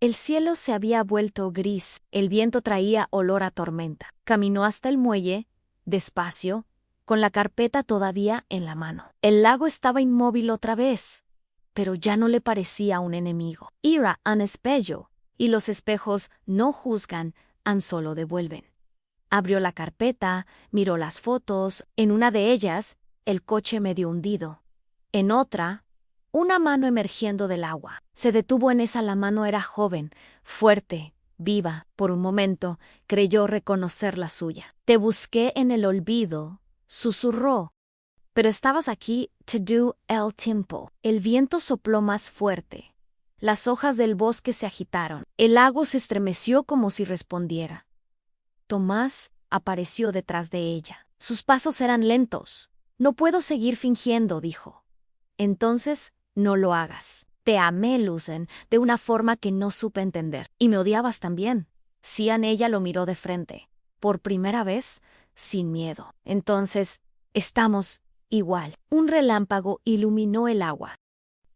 Speaker 1: El cielo se había vuelto gris, el viento traía olor a tormenta. Caminó hasta el muelle, despacio, con la carpeta todavía en la mano. El lago estaba inmóvil otra vez, pero ya no le parecía un enemigo. Era un espejo, y los espejos no juzgan, solo devuelven. Abrió la carpeta, miró las fotos. En una de ellas, el coche medio hundido. En otra, una mano emergiendo del agua. Se detuvo en esa. La mano era joven, fuerte, viva. Por un momento, creyó reconocer la suya. Te busqué en el olvido, susurró. Pero estabas aquí, to do el tiempo. El viento sopló más fuerte. Las hojas del bosque se agitaron. El lago se estremeció como si respondiera. Tomás apareció detrás de ella. Sus pasos eran lentos. No puedo seguir fingiendo, dijo. Entonces, no lo hagas. Te amé, Lucen, de una forma que no supe entender. Y me odiabas también. Cian. Ella lo miró de frente. Por primera vez, sin miedo. Entonces, estamos igual. Un relámpago iluminó el agua.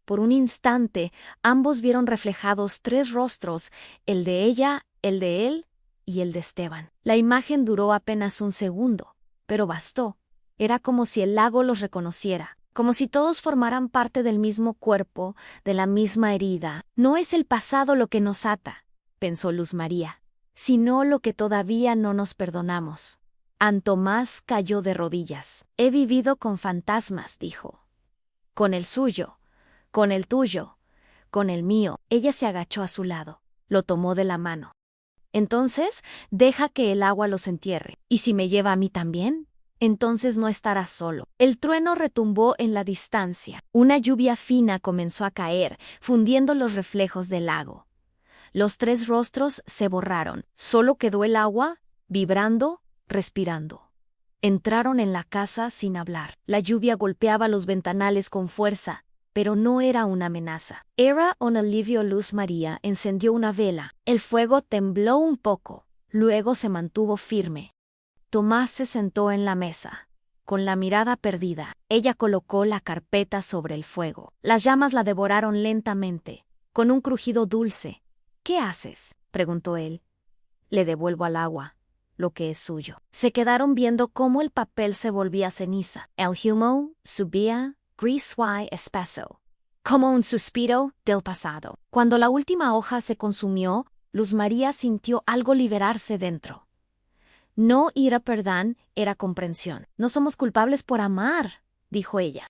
Speaker 1: Por un instante, ambos vieron reflejados 3 rostros, el de ella, el de él y el de Esteban. La imagen duró apenas un segundo, pero bastó. Era como si el lago los reconociera, como si todos formaran parte del mismo cuerpo, de la misma herida. No es el pasado lo que nos ata, pensó Luz María, sino lo que todavía no nos perdonamos. Tomás cayó de rodillas. He vivido con fantasmas, dijo. Con el suyo. Con el tuyo, con el mío. Ella se agachó a su lado, lo tomó de la mano. Entonces, deja que el agua los entierre. ¿Y si me lleva a mí también? Entonces no estarás solo. El trueno retumbó en la distancia. Una lluvia fina comenzó a caer, fundiendo los reflejos del lago. Los 3 rostros se borraron. Solo quedó el agua, vibrando, respirando. Entraron en la casa sin hablar. La lluvia golpeaba los ventanales con fuerza, pero no era una amenaza. Era un alivio. Luz María encendió una vela. El fuego tembló un poco, luego se mantuvo firme. Tomás se sentó en la mesa. Con la mirada perdida, ella colocó la carpeta sobre el fuego. Las llamas la devoraron lentamente, con un crujido dulce. ¿Qué haces?, preguntó él. Le devuelvo al agua lo que es suyo. Se quedaron viendo cómo el papel se volvía ceniza. El humo subía, gris y espeso, como un suspiro del pasado. Cuando la última hoja se consumió, Luz María sintió algo liberarse dentro. No era perdón, era comprensión. No somos culpables por amar, dijo ella.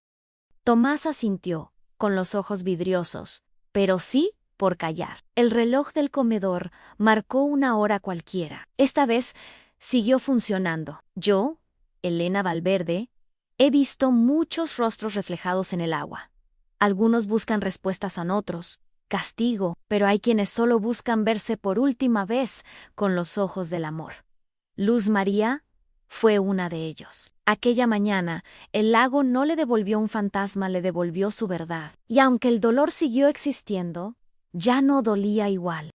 Speaker 1: Tomás asintió, con los ojos vidriosos, pero sí por callar. El reloj del comedor marcó una hora cualquiera. Esta vez siguió funcionando. Yo, Elena Valverde, he visto muchos rostros reflejados en el agua. Algunos buscan respuestas en otros, castigo, pero hay quienes solo buscan verse por última vez con los ojos del amor. Luz María fue una de ellos. Aquella mañana, el lago no le devolvió un fantasma, le devolvió su verdad. Y aunque el dolor siguió existiendo, ya no dolía igual.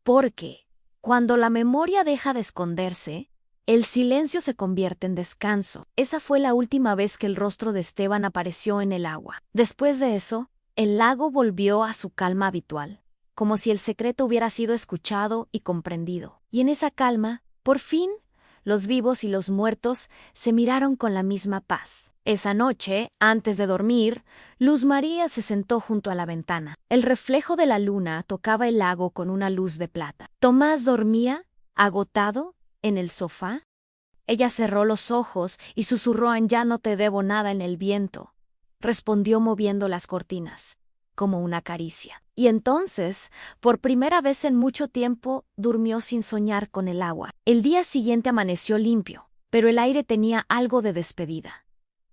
Speaker 1: Porque, cuando la memoria deja de esconderse, el silencio se convierte en descanso. Esa fue la última vez que el rostro de Esteban apareció en el agua. Después de eso, el lago volvió a su calma habitual, como si el secreto hubiera sido escuchado y comprendido. Y en esa calma, por fin, los vivos y los muertos se miraron con la misma paz. Esa noche, antes de dormir, Luz María se sentó junto a la ventana. El reflejo de la luna tocaba el lago con una luz de plata. Tomás dormía, agotado, en el sofá. Ella cerró los ojos y susurró en "Ya no te debo nada" en el viento. Respondió moviendo las cortinas, como una caricia. Y entonces, por primera vez en mucho tiempo, durmió sin soñar con el agua. El día siguiente amaneció limpio, pero el aire tenía algo de despedida.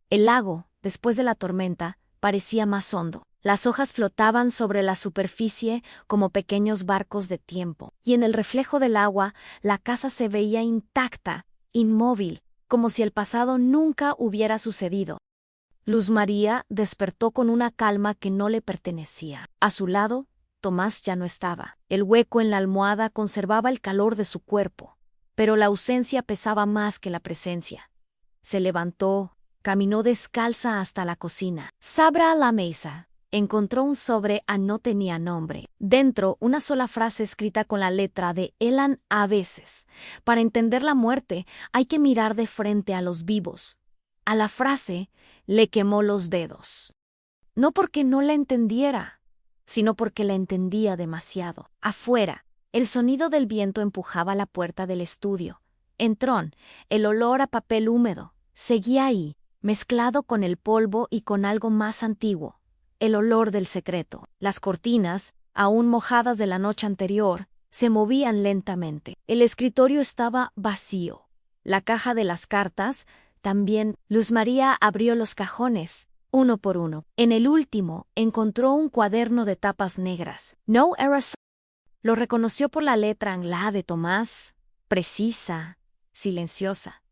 Speaker 1: El lago, después de la tormenta, parecía más hondo. Las hojas flotaban sobre la superficie como pequeños barcos de tiempo, y en el reflejo del agua, la casa se veía intacta, inmóvil, como si el pasado nunca hubiera sucedido. Luz María despertó con una calma que no le pertenecía. A su lado, Tomás ya no estaba. El hueco en la almohada conservaba el calor de su cuerpo, pero la ausencia pesaba más que la presencia. Se levantó, caminó descalza hasta la cocina. Sabra a la mesa. Encontró un sobre no tenía nombre. Dentro, una sola frase escrita con la letra de Elan. A veces, para entender la muerte, hay que mirar de frente a los vivos. A la frase le quemó los dedos. No porque no la entendiera, sino porque la entendía demasiado. Afuera, el sonido del viento empujaba la puerta del estudio. Entró, el olor a papel húmedo seguía ahí, mezclado con el polvo y con algo más antiguo, el olor del secreto. Las cortinas, aún mojadas de la noche anterior, se movían lentamente. El escritorio estaba vacío. La caja de las cartas también. Luz María abrió los cajones, uno por uno. En el último, encontró un cuaderno de tapas negras. No era. Lo reconoció por la letra en la de Tomás, precisa, silenciosa.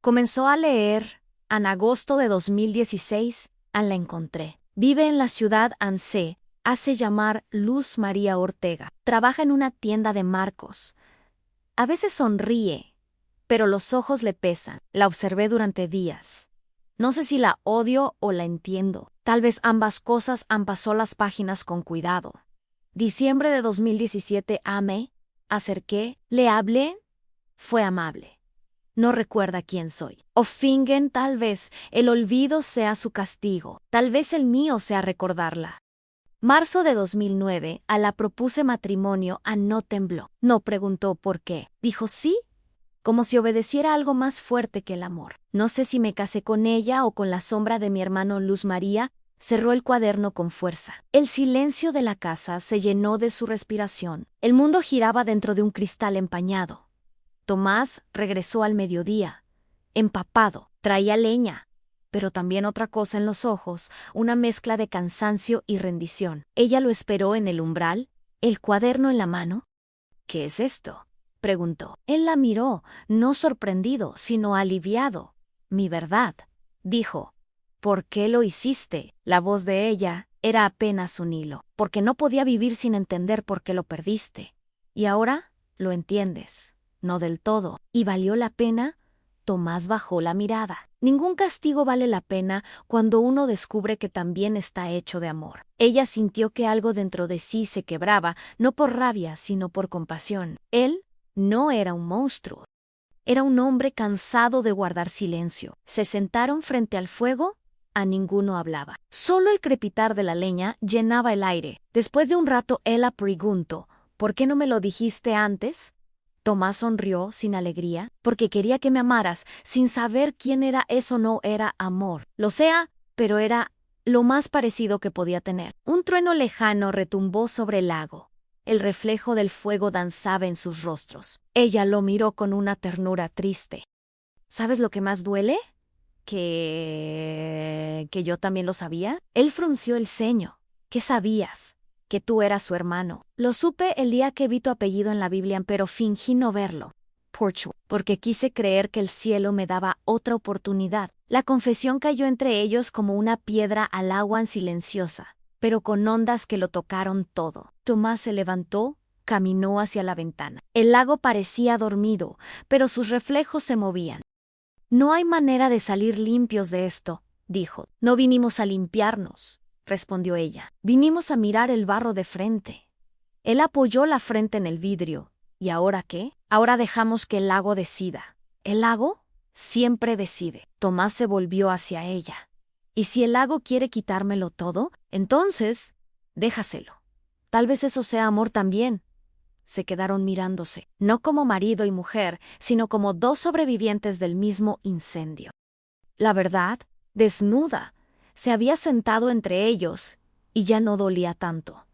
Speaker 1: Comenzó a leer. En agosto de 2016, la encontré. Vive en la ciudad ANSE, hace llamar Luz María Ortega. Trabaja en una tienda de marcos. A veces sonríe, pero los ojos le pesan. La observé durante días. No sé si la odio o la entiendo. Tal vez ambas cosas. Pasó las páginas con cuidado. Diciembre de 2017. Me acerqué, le hablé. Fue amable. No recuerda quién soy. O fingen. Tal vez el olvido sea su castigo. Tal vez el mío sea recordarla. Marzo de 2009. La propuse matrimonio. No tembló. No preguntó por qué. Dijo sí, como si obedeciera algo más fuerte que el amor. No sé si me casé con ella o con la sombra de mi hermano. Luz María cerró el cuaderno con fuerza. El silencio de la casa se llenó de su respiración. El mundo giraba dentro de un cristal empañado. Tomás regresó al mediodía, empapado. Traía leña, pero también otra cosa en los ojos, una mezcla de cansancio y rendición. Ella lo esperó en el umbral, el cuaderno en la mano. ¿Qué es esto?, preguntó. Él la miró, no sorprendido, sino aliviado. Mi verdad, dijo. ¿Por qué lo hiciste? La voz de ella era apenas un hilo, porque no podía vivir sin entender por qué lo perdiste. Y ahora lo entiendes, no del todo. ¿Y valió la pena? Tomás bajó la mirada. Ningún castigo vale la pena cuando uno descubre que también está hecho de amor. Ella sintió que algo dentro de sí se quebraba, no por rabia, sino por compasión. Él no era un monstruo. Era un hombre cansado de guardar silencio. Se sentaron frente al fuego. A ninguno hablaba. Solo el crepitar de la leña llenaba el aire. Después de un rato, ella preguntó, ¿por qué no me lo dijiste antes? Tomás sonrió sin alegría, porque quería que me amaras, sin saber quién era. Eso no era amor. Lo sea, pero era lo más parecido que podía tener. Un trueno lejano retumbó sobre el lago. El reflejo del fuego danzaba en sus rostros. Ella lo miró con una ternura triste. ¿Sabes lo que más duele? ¿Que yo también lo sabía? Él frunció el ceño. ¿Qué sabías? Que tú eras su hermano. Lo supe el día que vi tu apellido en la Biblia, pero fingí no verlo. Porque quise creer que el cielo me daba otra oportunidad. La confesión cayó entre ellos como una piedra al agua en silenciosa, pero con ondas que lo tocaron todo. Tomás se levantó, caminó hacia la ventana. El lago parecía dormido, pero sus reflejos se movían. No hay manera de salir limpios de esto, dijo. No vinimos a limpiarnos, respondió ella. Vinimos a mirar el barro de frente. Él apoyó la frente en el vidrio. ¿Y ahora qué? Ahora dejamos que el lago decida. ¿El lago? Siempre decide. Tomás se volvió hacia ella. ¿Y si el lago quiere quitármelo todo? Entonces, déjaselo. Tal vez eso sea amor también. Se quedaron mirándose, no como marido y mujer, sino como dos sobrevivientes del mismo incendio. La verdad, desnuda, se había sentado entre ellos y ya no dolía tanto.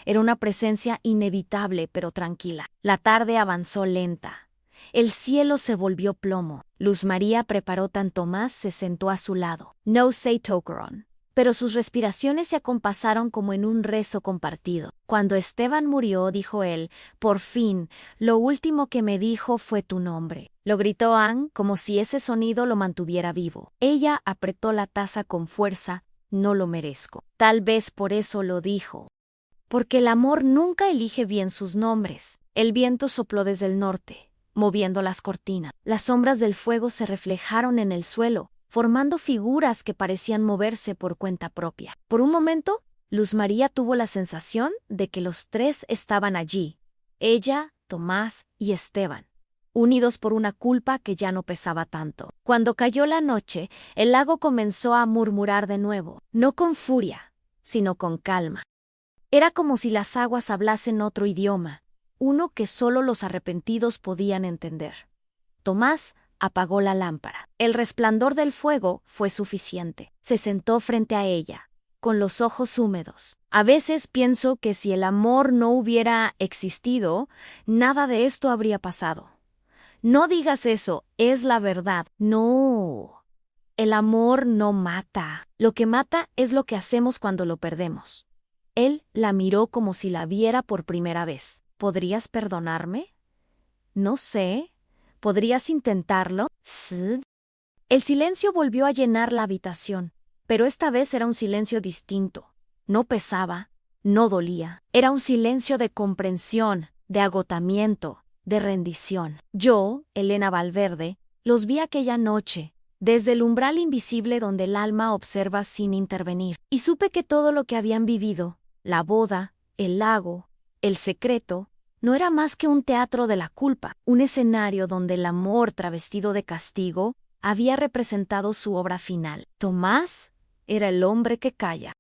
Speaker 1: Era una presencia inevitable pero tranquila. La tarde avanzó lenta. El cielo se volvió plomo. Luz María preparó tan Tomás se sentó a su lado. No se tocaron. Pero sus respiraciones se acompasaron como en un rezo compartido. Cuando Esteban murió, dijo él, por fin, lo último que me dijo fue tu nombre. Lo gritó Anne como si ese sonido lo mantuviera vivo. Ella apretó la taza con fuerza, no lo merezco. Tal vez por eso lo dijo. Porque el amor nunca elige bien sus nombres. El viento sopló desde el norte, moviendo las cortinas. Las sombras del fuego se reflejaron en el suelo, formando figuras que parecían moverse por cuenta propia. Por un momento, Luz María tuvo la sensación de que los tres estaban allí, ella, Tomás y Esteban, unidos por una culpa que ya no pesaba tanto. Cuando cayó la noche, el lago comenzó a murmurar de nuevo, no con furia, sino con calma. Era como si las aguas hablasen otro idioma, uno que solo los arrepentidos podían entender. Tomás apagó la lámpara. El resplandor del fuego fue suficiente. Se sentó frente a ella, con los ojos húmedos. A veces pienso que si el amor no hubiera existido, nada de esto habría pasado. No digas eso, es la verdad. No. El amor no mata. Lo que mata es lo que hacemos cuando lo perdemos. Él la miró como si la viera por primera vez. ¿Podrías perdonarme? No sé. ¿Podrías intentarlo? Sí. El silencio volvió a llenar la habitación, pero esta vez era un silencio distinto. No pesaba, no dolía. Era un silencio de comprensión, de agotamiento, de rendición. Yo, Elena Valverde, los vi aquella noche, desde el umbral invisible donde el alma observa sin intervenir, y supe que todo lo que habían vivido, la boda, el lago, el secreto, no era más que un teatro de la culpa, un escenario donde el amor travestido de castigo había representado su obra final. Tomás era el hombre que calla.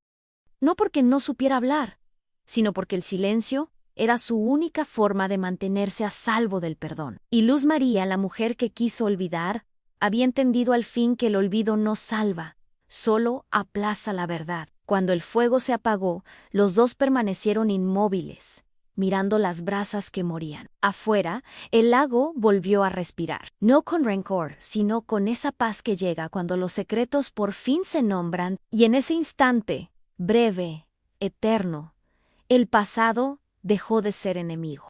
Speaker 1: No porque no supiera hablar, sino porque el silencio era su única forma de mantenerse a salvo del perdón. Y Luz María, la mujer que quiso olvidar, había entendido al fin que el olvido no salva, solo aplaza la verdad. Cuando el fuego se apagó, los dos permanecieron inmóviles, mirando las brasas que morían. Afuera, el lago volvió a respirar, no con rencor, sino con esa paz que llega cuando los secretos por fin se nombran, y en ese instante, breve, eterno, el pasado dejó de ser enemigo.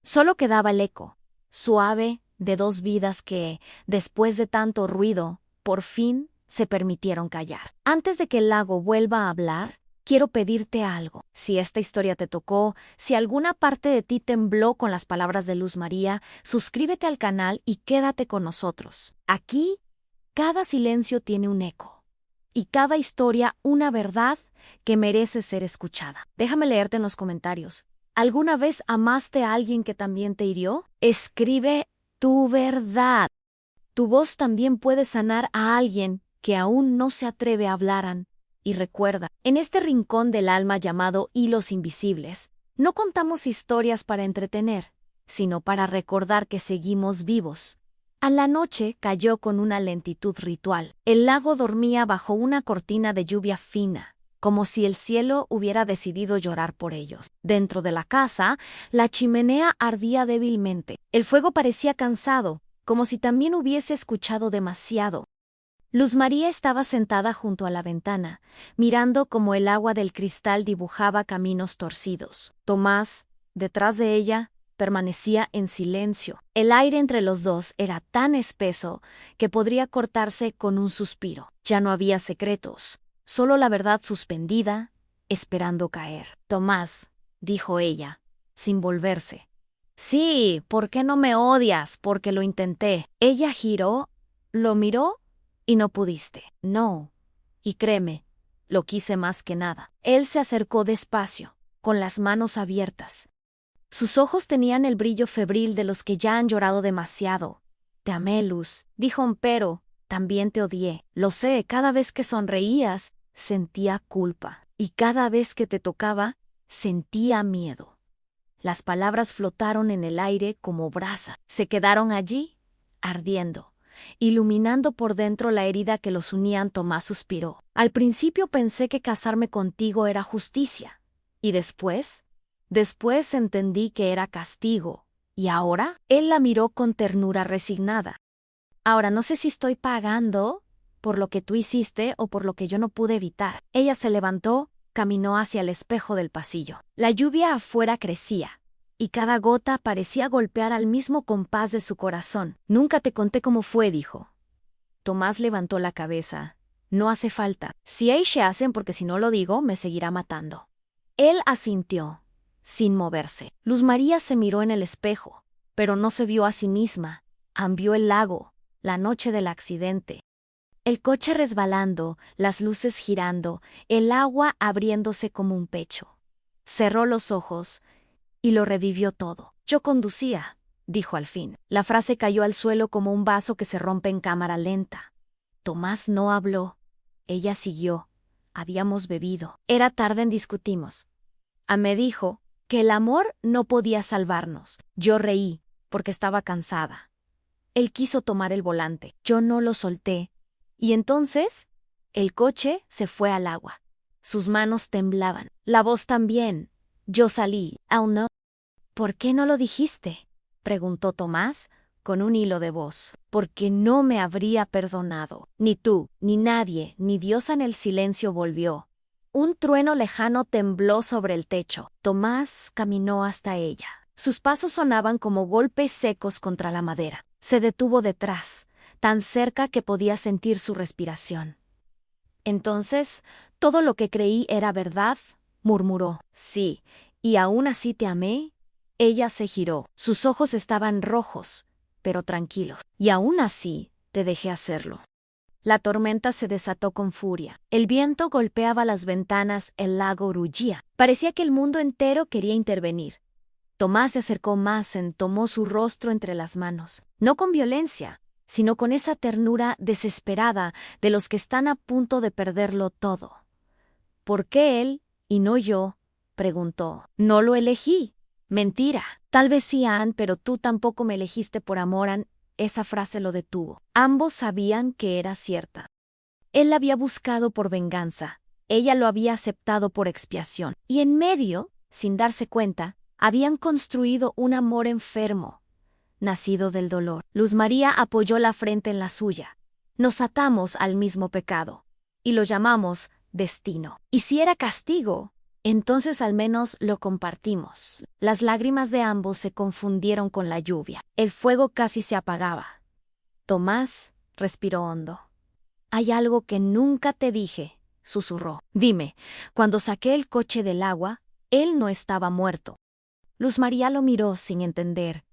Speaker 1: Solo quedaba el eco, suave, de dos vidas que, después de tanto ruido, por fin se permitieron callar. Antes de que el lago vuelva a hablar, quiero pedirte algo. Si esta historia te tocó, si alguna parte de ti tembló con las palabras de Luz María, suscríbete al canal y quédate con nosotros. Aquí, cada silencio tiene un eco y cada historia una verdad que merece ser escuchada. Déjame leerte en los comentarios. ¿Alguna vez amaste a alguien que también te hirió? Escribe tu verdad. Tu voz también puede sanar a alguien que aún no se atreve a hablar. Y recuerda, en este rincón del alma llamado Hilos Invisibles, no contamos historias para entretener, sino para recordar que seguimos vivos. A la noche cayó con una lentitud ritual. El lago dormía bajo una cortina de lluvia fina, como si el cielo hubiera decidido llorar por ellos. Dentro de la casa, la chimenea ardía débilmente. El fuego parecía cansado, como si también hubiese escuchado demasiado. Luz María estaba sentada junto a la ventana, mirando cómo el agua del cristal dibujaba caminos torcidos. Tomás, detrás de ella, permanecía en silencio. El aire entre los dos era tan espeso que podría cortarse con un suspiro. Ya no había secretos, solo la verdad suspendida, esperando caer. Tomás, dijo ella, sin volverse. Sí, ¿por qué no me odias? Porque lo intenté. Ella giró, lo miró y no pudiste. No. Y créeme, lo quise más que nada. Él se acercó despacio, con las manos abiertas. Sus ojos tenían el brillo febril de los que ya han llorado demasiado. Te amé, Luz, dijo, pero también te odié. Lo sé, cada vez que sonreías, sentía culpa. Y cada vez que te tocaba, sentía miedo. Las palabras flotaron en el aire como brasa. Se quedaron allí, ardiendo, iluminando por dentro la herida que los unía. Tomás suspiró. Al principio pensé que casarme contigo era justicia. ¿Y después? Después entendí que era castigo. ¿Y ahora? Él la miró con ternura resignada. Ahora no sé si estoy pagando por lo que tú hiciste o por lo que yo no pude evitar. Ella se levantó, caminó hacia el espejo del pasillo. La lluvia afuera crecía, y cada gota parecía golpear al mismo compás de su corazón. Nunca te conté cómo fue, dijo. Tomás levantó la cabeza. No hace falta. Si se hacen porque si no lo digo, me seguirá matando. Él asintió, sin moverse. Luz María se miró en el espejo, pero no se vio a sí misma. Vio el lago, la noche del accidente. El coche resbalando, las luces girando, el agua abriéndose como un pecho. Cerró los ojos y lo revivió todo. Yo conducía, dijo al fin. La frase cayó al suelo como un vaso que se rompe en cámara lenta. Tomás no habló. Ella siguió. Habíamos bebido. Era tarde, discutimos. Me dijo que el amor no podía salvarnos. Yo reí, porque estaba cansada. Él quiso tomar el volante. Yo no lo solté. Y entonces, el coche se fue al agua. Sus manos temblaban. La voz también. Yo salí. Aún no. ¿Por qué no lo dijiste?, preguntó Tomás, con un hilo de voz. Porque no me habría perdonado. Ni tú, ni nadie, ni Dios. En el silencio volvió. Un trueno lejano tembló sobre el techo. Tomás caminó hasta ella. Sus pasos sonaban como golpes secos contra la madera. Se detuvo detrás, tan cerca que podía sentir su respiración. Entonces, todo lo que creí era verdad, murmuró. Sí, y aún así te amé. Ella se giró. Sus ojos estaban rojos, pero tranquilos. Y aún así, te dejé hacerlo. La tormenta se desató con furia. El viento golpeaba las ventanas, el lago rullía. Parecía que el mundo entero quería intervenir. Tomás se acercó más, tomó su rostro entre las manos. No con violencia, sino con esa ternura desesperada de los que están a punto de perderlo todo. ¿Por qué él y no yo?, preguntó. No lo elegí. Mentira. Tal vez sí, Ann, pero tú tampoco me elegiste por amor, Ann. Esa frase lo detuvo. Ambos sabían que era cierta. Él la había buscado por venganza. Ella lo había aceptado por expiación. Y en medio, sin darse cuenta, habían construido un amor enfermo, nacido del dolor. Luz María apoyó la frente en la suya. Nos atamos al mismo pecado, y lo llamamos destino. Y si era castigo, Entonces al menos lo compartimos. Las lágrimas de ambos se confundieron con la lluvia. El fuego casi se apagaba. Tomás respiró hondo. Hay algo que nunca te dije, susurró. Dime, cuando saqué el coche del agua, él no estaba muerto. Luz María lo miró sin entender.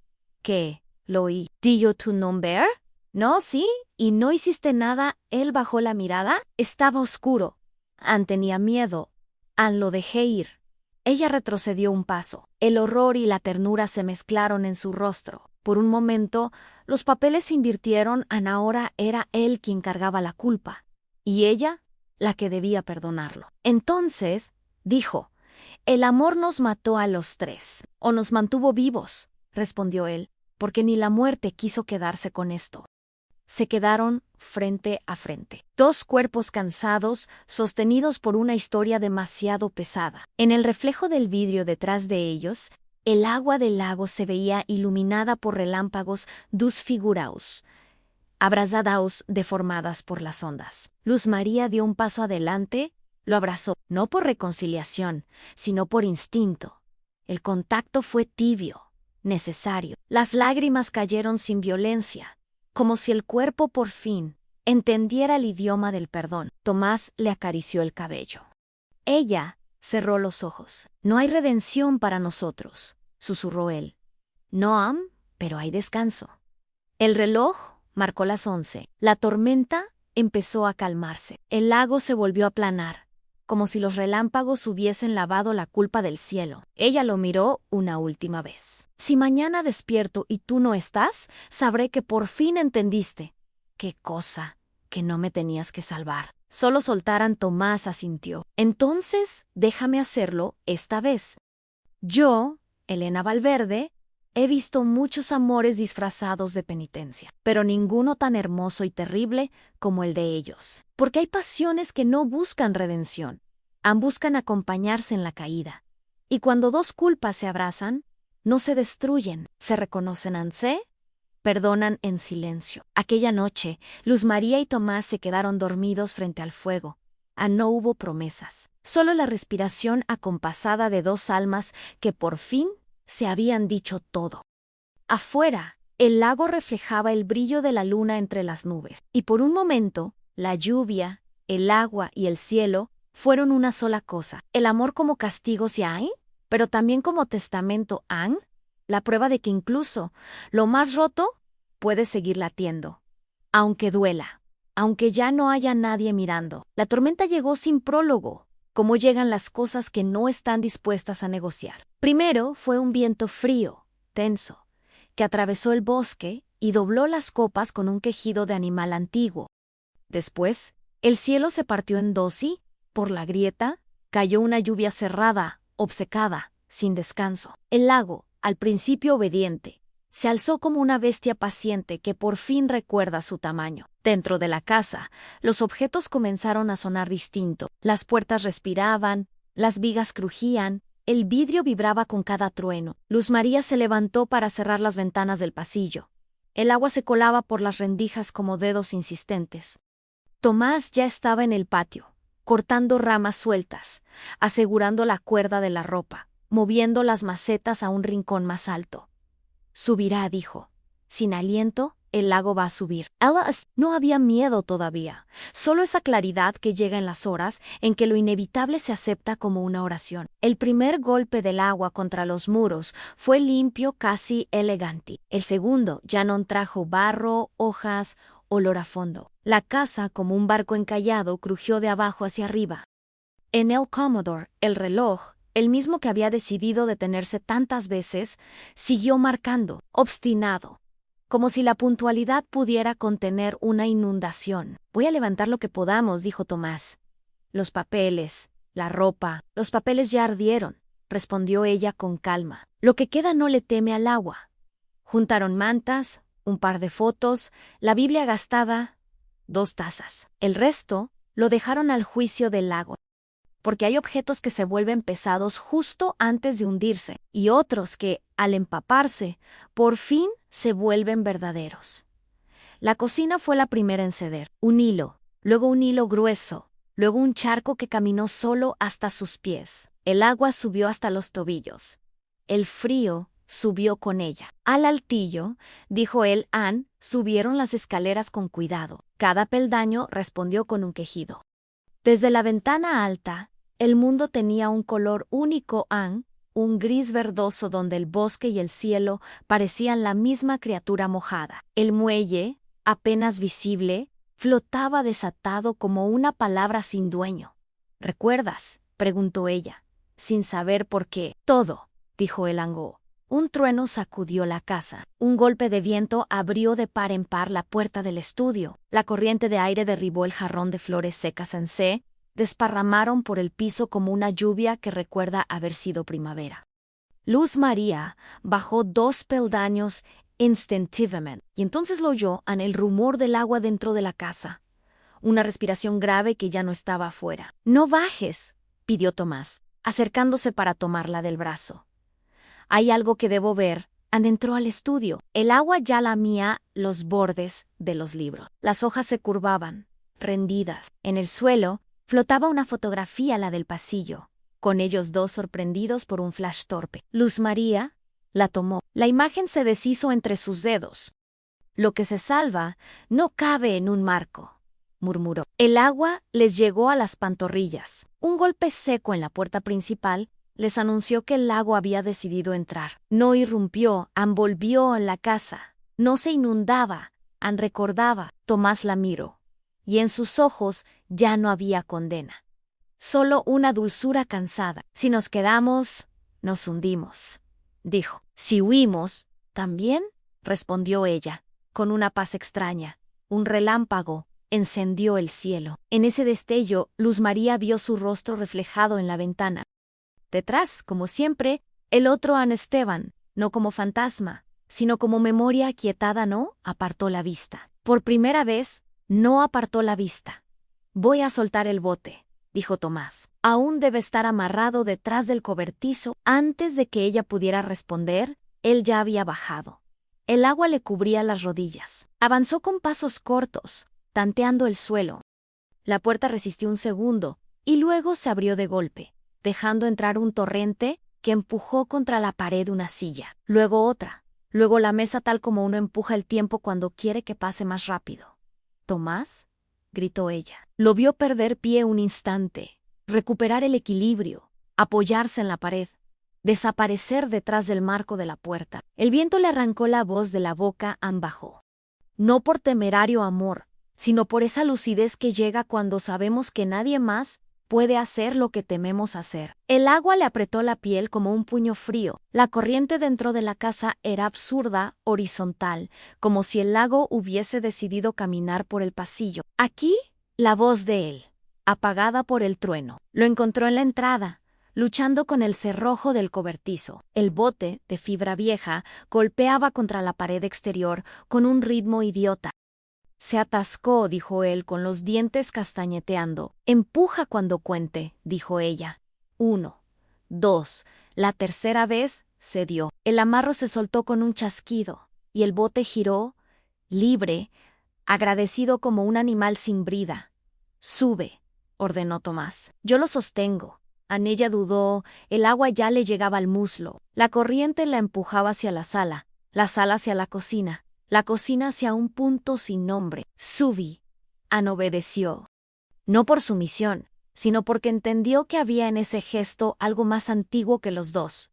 Speaker 1: ¿Qué? Lo oí. ¿Dio tu nombre? No, sí. ¿Y no hiciste nada? Él bajó la mirada. Estaba oscuro. Ann tenía miedo. Ann lo dejé ir. Ella retrocedió un paso. El horror y la ternura se mezclaron en su rostro. Por un momento, los papeles se invirtieron. Ann ahora era él quien cargaba la culpa, y ella la que debía perdonarlo. Entonces, dijo, el amor nos mató a los tres, o nos mantuvo vivos, respondió él, porque ni la muerte quiso quedarse con esto. Se quedaron frente a frente. Dos cuerpos cansados, sostenidos por una historia demasiado pesada. En el reflejo del vidrio detrás de ellos, el agua del lago se veía iluminada por relámpagos desfigurados, abrasados deformadas por las ondas. Luz María dio un paso adelante, lo abrazó, no por reconciliación, sino por instinto. El contacto fue tibio, necesario. Las lágrimas cayeron sin violencia, como si el cuerpo por fin entendiera el idioma del perdón. Tomás le acarició el cabello. Ella cerró los ojos. No hay redención para nosotros, susurró él. No, pero hay descanso. El reloj marcó las 11. La tormenta empezó a calmarse. El lago se volvió a aplanar, como si los relámpagos hubiesen lavado la culpa del cielo. Ella lo miró una última vez. Si mañana despierto y tú no estás, sabré que por fin entendiste. ¿Qué cosa? Que no me tenías que salvar. Solo soltaran. Tomás asintió. Entonces, déjame hacerlo esta vez. Yo, Elena Valverde, he visto muchos amores disfrazados de penitencia, pero ninguno tan hermoso y terrible como el de ellos. Porque hay pasiones que no buscan redención, buscan acompañarse en la caída. Y cuando dos culpas se abrazan, no se destruyen, se reconocen perdonan en silencio. Aquella noche, Luz María y Tomás se quedaron dormidos frente al fuego. No hubo promesas, solo la respiración acompasada de dos almas que por fin se habían dicho todo. Afuera, el lago reflejaba el brillo de la luna entre las nubes, y por un momento, la lluvia, el agua y el cielo fueron una sola cosa. El amor como castigo, sí, pero también como testamento, la prueba de que incluso lo más roto puede seguir latiendo, aunque duela, aunque ya no haya nadie mirando. La tormenta llegó sin prólogo, como llegan las cosas que no están dispuestas a negociar. Primero fue un viento frío, tenso, que atravesó el bosque y dobló las copas con un quejido de animal antiguo. Después, el cielo se partió en dos y, por la grieta, cayó una lluvia cerrada, obcecada, sin descanso. El lago, al principio obediente, se alzó como una bestia paciente que por fin recuerda su tamaño. Dentro de la casa, los objetos comenzaron a sonar distinto. Las puertas respiraban, las vigas crujían, el vidrio vibraba con cada trueno. Luz María se levantó para cerrar las ventanas del pasillo. El agua se colaba por las rendijas como dedos insistentes. Tomás ya estaba en el patio, cortando ramas sueltas, asegurando la cuerda de la ropa, moviendo las macetas a un rincón más alto. Subirá, dijo. Sin aliento, el lago va a subir. No había miedo todavía, solo esa claridad que llega en las horas en que lo inevitable se acepta como una oración. El primer golpe del agua contra los muros fue limpio, casi elegante. El segundo ya no trajo barro, hojas, olor a fondo. La casa, como un barco encallado, crujió de abajo hacia arriba. En el Commodore, el reloj, el mismo que había decidido detenerse tantas veces, siguió marcando, obstinado, como si la puntualidad pudiera contener una inundación. Voy a levantar lo que podamos, dijo Tomás. Los papeles, la ropa, los papeles ya ardieron, respondió ella con calma. Lo que queda no le teme al agua. Juntaron mantas, un par de fotos, la Biblia gastada, 2 tazas. El resto lo dejaron al juicio del lago. Porque hay objetos que se vuelven pesados justo antes de hundirse, y otros que, al empaparse, por fin se vuelven verdaderos. La cocina fue la primera en ceder. Un hilo, luego un hilo grueso, luego un charco que caminó solo hasta sus pies. El agua subió hasta los tobillos. El frío subió con ella. Al altillo, dijo él, Anne, subieron las escaleras con cuidado. Cada peldaño respondió con un quejido. Desde la ventana alta, el mundo tenía un color único, Anne, un gris verdoso donde el bosque y el cielo parecían la misma criatura mojada. El muelle, apenas visible, flotaba desatado como una palabra sin dueño. ¿Recuerdas?, preguntó ella, sin saber por qué. Todo, dijo el Angot. Un trueno sacudió la casa. Un golpe de viento abrió de par en par la puerta del estudio. La corriente de aire derribó el jarrón de flores secas en C, desparramaron por el piso como una lluvia que recuerda haber sido primavera. Luz María bajó 2 peldaños instintivamente, y entonces lo oyó en el rumor del agua dentro de la casa. Una respiración grave que ya no estaba afuera. «No bajes», pidió Tomás, acercándose para tomarla del brazo. «Hay algo que debo ver». Anne entró al estudio. El agua ya lamía los bordes de los libros. Las hojas se curvaban, rendidas. En el suelo flotaba una fotografía, la del pasillo, con ellos dos sorprendidos por un flash torpe. Luz María la tomó. La imagen se deshizo entre sus dedos. «Lo que se salva no cabe en un marco», murmuró. El agua les llegó a las pantorrillas. Un golpe seco en la puerta principal les anunció que el lago había decidido entrar. No irrumpió, envolvió en la casa. No se inundaba, recordaba. Tomás la miró, y en sus ojos ya no había condena. Solo una dulzura cansada. «Si nos quedamos, nos hundimos», dijo. «Si huimos, también», respondió ella, con una paz extraña. Un relámpago encendió el cielo. En ese destello, Luz María vio su rostro reflejado en la ventana. Detrás, como siempre, el otro Anne Esteban, no como fantasma, sino como memoria aquietada, no apartó la vista. Por primera vez, no apartó la vista. «Voy a soltar el bote», dijo Tomás. «Aún debe estar amarrado detrás del cobertizo». Antes de que ella pudiera responder, él ya había bajado. El agua le cubría las rodillas. Avanzó con pasos cortos, tanteando el suelo. La puerta resistió un segundo, y luego se abrió de golpe, dejando entrar un torrente que empujó contra la pared una silla, luego otra, luego la mesa, tal como uno empuja el tiempo cuando quiere que pase más rápido. «¿Tomás?», gritó ella. Lo vio perder pie un instante, recuperar el equilibrio, apoyarse en la pared, desaparecer detrás del marco de la puerta. El viento le arrancó la voz de la boca. Anne bajó. No por temerario amor, sino por esa lucidez que llega cuando sabemos que nadie más puede hacer lo que tememos hacer. El agua le apretó la piel como un puño frío. La corriente dentro de la casa era absurda, horizontal, como si el lago hubiese decidido caminar por el pasillo. Aquí, la voz de él, apagada por el trueno. Lo encontró en la entrada, luchando con el cerrojo del cobertizo. El bote, de fibra vieja, golpeaba contra la pared exterior con un ritmo idiota. «Se atascó», dijo él con los dientes castañeteando. «Empuja cuando cuente», dijo ella. 1, 2, la tercera vez cedió. El amarro se soltó con un chasquido, y el bote giró, libre, agradecido como un animal sin brida. «Sube», ordenó Tomás. «Yo lo sostengo». Ella dudó, el agua ya le llegaba al muslo. La corriente la empujaba hacia la sala hacia la cocina hacia un punto sin nombre. «Subí», Anne obedeció. No por sumisión, sino porque entendió que había en ese gesto algo más antiguo que los dos.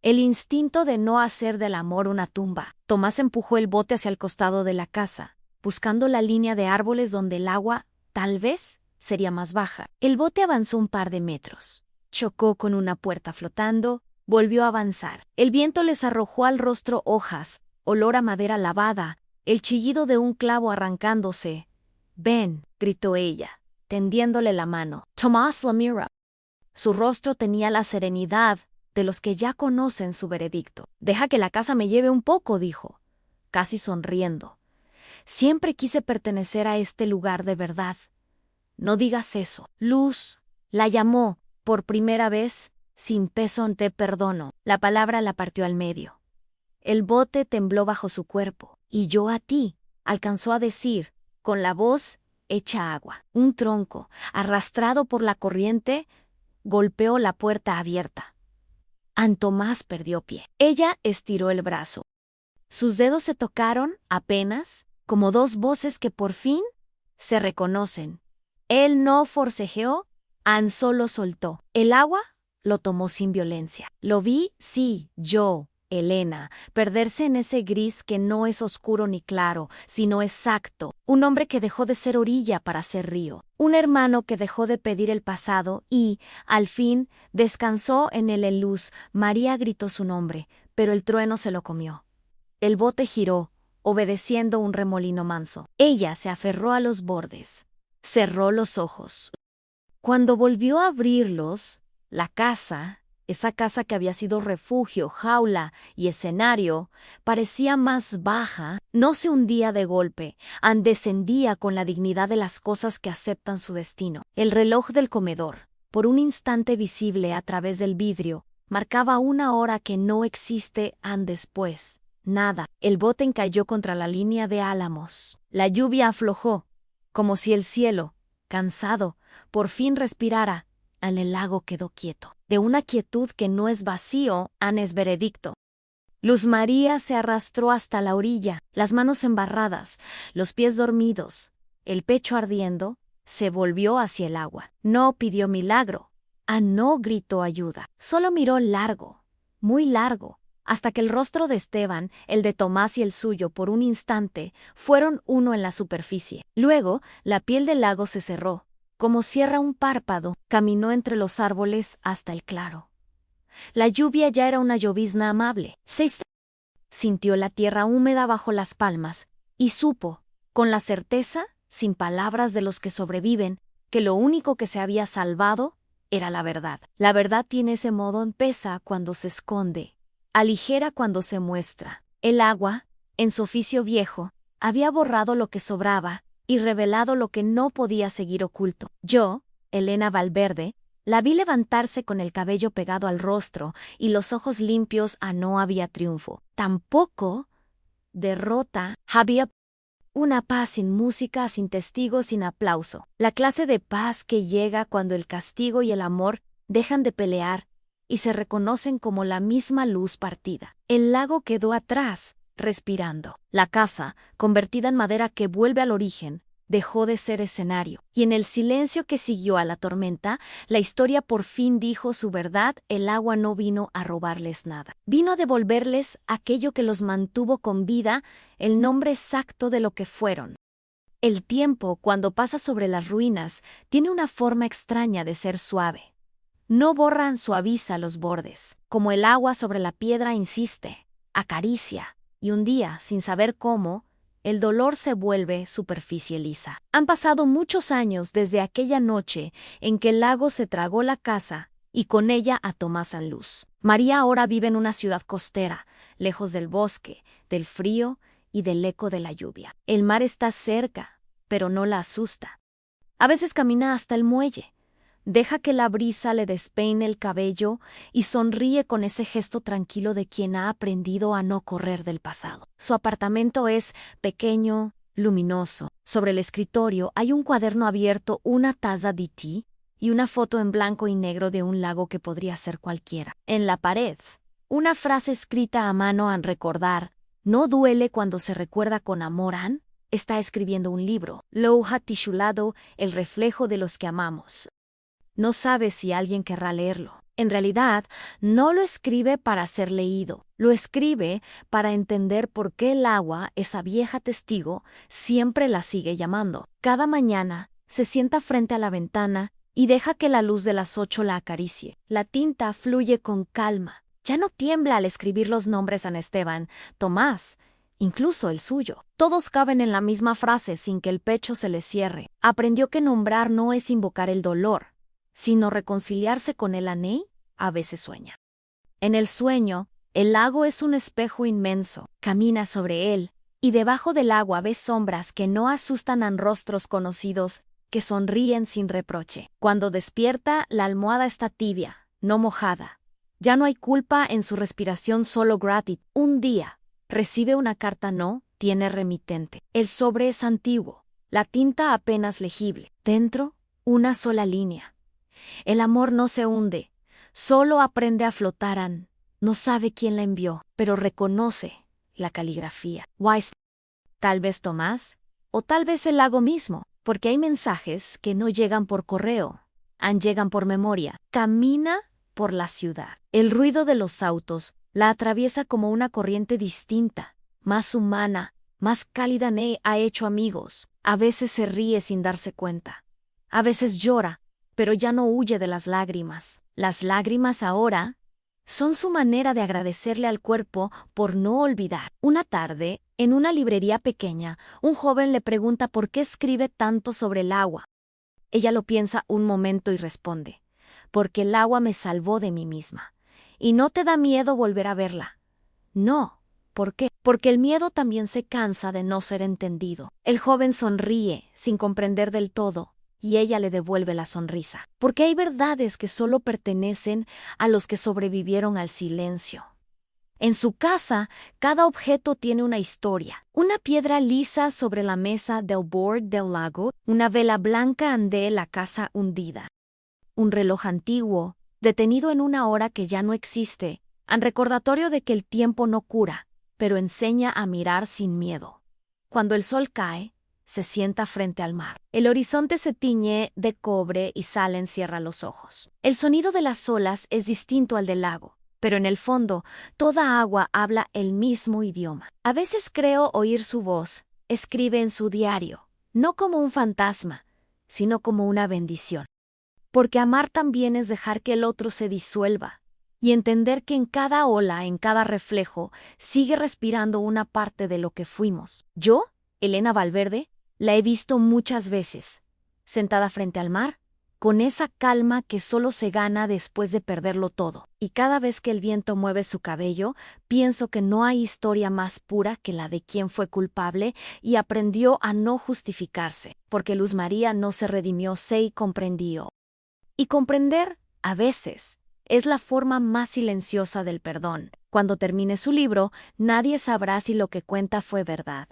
Speaker 1: El instinto de no hacer del amor una tumba. Tomás empujó el bote hacia el costado de la casa, buscando la línea de árboles donde el agua, tal vez, sería más baja. El bote avanzó un par de metros. Chocó con una puerta flotando, volvió a avanzar. El viento les arrojó al rostro hojas, olor a madera lavada, el chillido de un clavo arrancándose. «Ven», gritó ella, tendiéndole la mano. Tomás la miró. Su rostro tenía la serenidad de los que ya conocen su veredicto. «Deja que la casa me lleve un poco», dijo, casi sonriendo. «Siempre quise pertenecer a este lugar de verdad». «No digas eso». Luz la llamó, por primera vez, sin peso. «Te perdono». La palabra la partió al medio. El bote tembló bajo su cuerpo. «Y yo a ti», alcanzó a decir, con la voz hecha agua. Un tronco, arrastrado por la corriente, golpeó la puerta abierta. An Tomás perdió pie. Ella estiró el brazo. Sus dedos se tocaron, apenas, como dos voces que por fin se reconocen. Él no forcejeó, An solo soltó. El agua lo tomó sin violencia. Lo vi, sí, yo, Elena, perderse en ese gris que no es oscuro ni claro, sino exacto. Un hombre que dejó de ser orilla para ser río. Un hermano que dejó de pedir el pasado y, al fin, descansó en él en luz. María gritó su nombre, pero el trueno se lo comió. El bote giró, obedeciendo un remolino manso. Ella se aferró a los bordes. Cerró los ojos. Cuando volvió a abrirlos, la casa, esa casa que había sido refugio, jaula y escenario, parecía más baja, no se hundía de golpe, descendía con la dignidad de las cosas que aceptan su destino. El reloj del comedor, por un instante visible a través del vidrio, marcaba una hora que no existe después. Nada. El bote encalló contra la línea de álamos. La lluvia aflojó, como si el cielo, cansado, por fin respirara. El lago quedó quieto. De una quietud que no es vacío, es veredicto. Luz María se arrastró hasta la orilla, las manos embarradas, los pies dormidos, el pecho ardiendo, se volvió hacia el agua. No pidió milagro. No gritó ayuda. Solo miró largo, muy largo, hasta que el rostro de Esteban, el de Tomás y el suyo por un instante, fueron uno en la superficie. Luego, la piel del lago se cerró. Como cierra un párpado, caminó entre los árboles hasta el claro. La lluvia ya era una llovizna amable. Sintió la tierra húmeda bajo las palmas, y supo, con la certeza, sin palabras de los que sobreviven, que lo único que se había salvado era la verdad. La verdad tiene ese modo, pesa cuando se esconde, aligera cuando se muestra. El agua, en su oficio viejo, había borrado lo que sobraba, y revelado lo que no podía seguir oculto. Yo, Elena Valverde, la vi levantarse con el cabello pegado al rostro y los ojos limpios. No había triunfo. Tampoco derrota. Había una paz sin música, sin testigos, sin aplauso. La clase de paz que llega cuando el castigo y el amor dejan de pelear y se reconocen como la misma luz partida. El lago quedó atrás, respirando. La casa, convertida en madera que vuelve al origen, dejó de ser escenario. Y en el silencio que siguió a la tormenta, la historia por fin dijo su verdad. El agua no vino a robarles nada. Vino a devolverles aquello que los mantuvo con vida, el nombre exacto de lo que fueron. El tiempo, cuando pasa sobre las ruinas, tiene una forma extraña de ser suave. No borran, suaviza los bordes. Como el agua sobre la piedra insiste, acaricia. Y un día, sin saber cómo, el dolor se vuelve superficie lisa. Han pasado muchos años desde aquella noche en que el lago se tragó la casa y con ella a Tomás Sanlús. María ahora vive en una ciudad costera, lejos del bosque, del frío y del eco de la lluvia. El mar está cerca, pero no la asusta. A veces camina hasta el muelle. Deja que la brisa le despeine el cabello y sonríe con ese gesto tranquilo de quien ha aprendido a no correr del pasado. Su apartamento es pequeño, luminoso. Sobre el escritorio hay un cuaderno abierto, una taza de té y una foto en blanco y negro de un lago que podría ser cualquiera. En la pared, una frase escrita a mano al recordar, no duele cuando se recuerda con amor. Está escribiendo un libro. Louha titulado El reflejo de los que amamos. No sabe si alguien querrá leerlo. En realidad, no lo escribe para ser leído. Lo escribe para entender por qué el agua, esa vieja testigo, siempre la sigue llamando. Cada mañana, se sienta frente a la ventana y deja que la luz de las 8 la acaricie. La tinta fluye con calma. Ya no tiembla al escribir los nombres a Esteban, Tomás, incluso el suyo. Todos caben en la misma frase sin que el pecho se le cierre. Aprendió que nombrar no es invocar el dolor, sino reconciliarse con el anhelo. A veces sueña. En el sueño, el lago es un espejo inmenso. Camina sobre él, y debajo del agua ve sombras que no asustan a rostros conocidos, que sonríen sin reproche. Cuando despierta, la almohada está tibia, no mojada. Ya no hay culpa en su respiración, solo gratitud. Un día, recibe una carta, no tiene remitente. El sobre es antiguo, la tinta apenas legible. Dentro, una sola línea. El amor no se hunde, solo aprende a flotar. No sabe quién la envió, pero reconoce la caligrafía. Wise, tal vez Tomás, o tal vez el lago mismo, porque hay mensajes que no llegan por correo, llegan por memoria. Camina por la ciudad. El ruido de los autos la atraviesa como una corriente distinta, más humana, más cálida. Ha hecho amigos. A veces se ríe sin darse cuenta. A veces llora, pero ya no huye de las lágrimas. Las lágrimas ahora son su manera de agradecerle al cuerpo por no olvidar. Una tarde, en una librería pequeña, un joven le pregunta por qué escribe tanto sobre el agua. Ella lo piensa un momento y responde: porque el agua me salvó de mí misma. ¿Y no te da miedo volver a verla? No. ¿Por qué? Porque el miedo también se cansa de no ser entendido. El joven sonríe, sin comprender del todo, y ella le devuelve la sonrisa. Porque hay verdades que solo pertenecen a los que sobrevivieron al silencio. En su casa, cada objeto tiene una historia. Una piedra lisa sobre la mesa del bord del lago, una vela blanca ante la casa hundida. Un reloj antiguo, detenido en una hora que ya no existe, un recordatorio de que el tiempo no cura, pero enseña a mirar sin miedo. Cuando el sol cae, se sienta frente al mar. El horizonte se tiñe de cobre y Salem cierra los ojos. El sonido de las olas es distinto al del lago, pero en el fondo, toda agua habla el mismo idioma. A veces creo oír su voz. Escribe en su diario, no como un fantasma, sino como una bendición. Porque amar también es dejar que el otro se disuelva y entender que en cada ola, en cada reflejo, sigue respirando una parte de lo que fuimos. Yo, Elena Valverde, la he visto muchas veces, sentada frente al mar, con esa calma que solo se gana después de perderlo todo. Y cada vez que el viento mueve su cabello, pienso que no hay historia más pura que la de quien fue culpable y aprendió a no justificarse, porque Luz María no se redimió, se comprendió. Y comprender, a veces, es la forma más silenciosa del perdón. Cuando termine su libro, nadie sabrá si lo que cuenta fue verdad.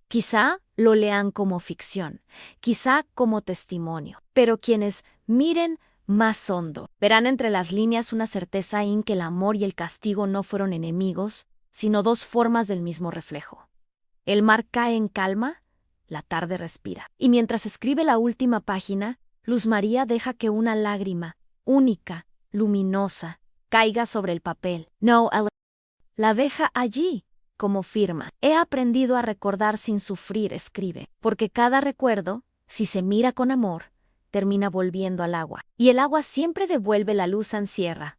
Speaker 1: Quizá lo lean como ficción, quizá como testimonio, pero quienes miren más hondo verán entre las líneas una certeza en que el amor y el castigo no fueron enemigos, sino dos formas del mismo reflejo. El mar cae en calma, la tarde respira. Y mientras escribe la última página, Luz María deja que una lágrima, única, luminosa, caiga sobre el papel. No, la deja allí, como firma. He aprendido a recordar sin sufrir, escribe, porque cada recuerdo, si se mira con amor, termina volviendo al agua. Y el agua siempre devuelve la luz, encierra.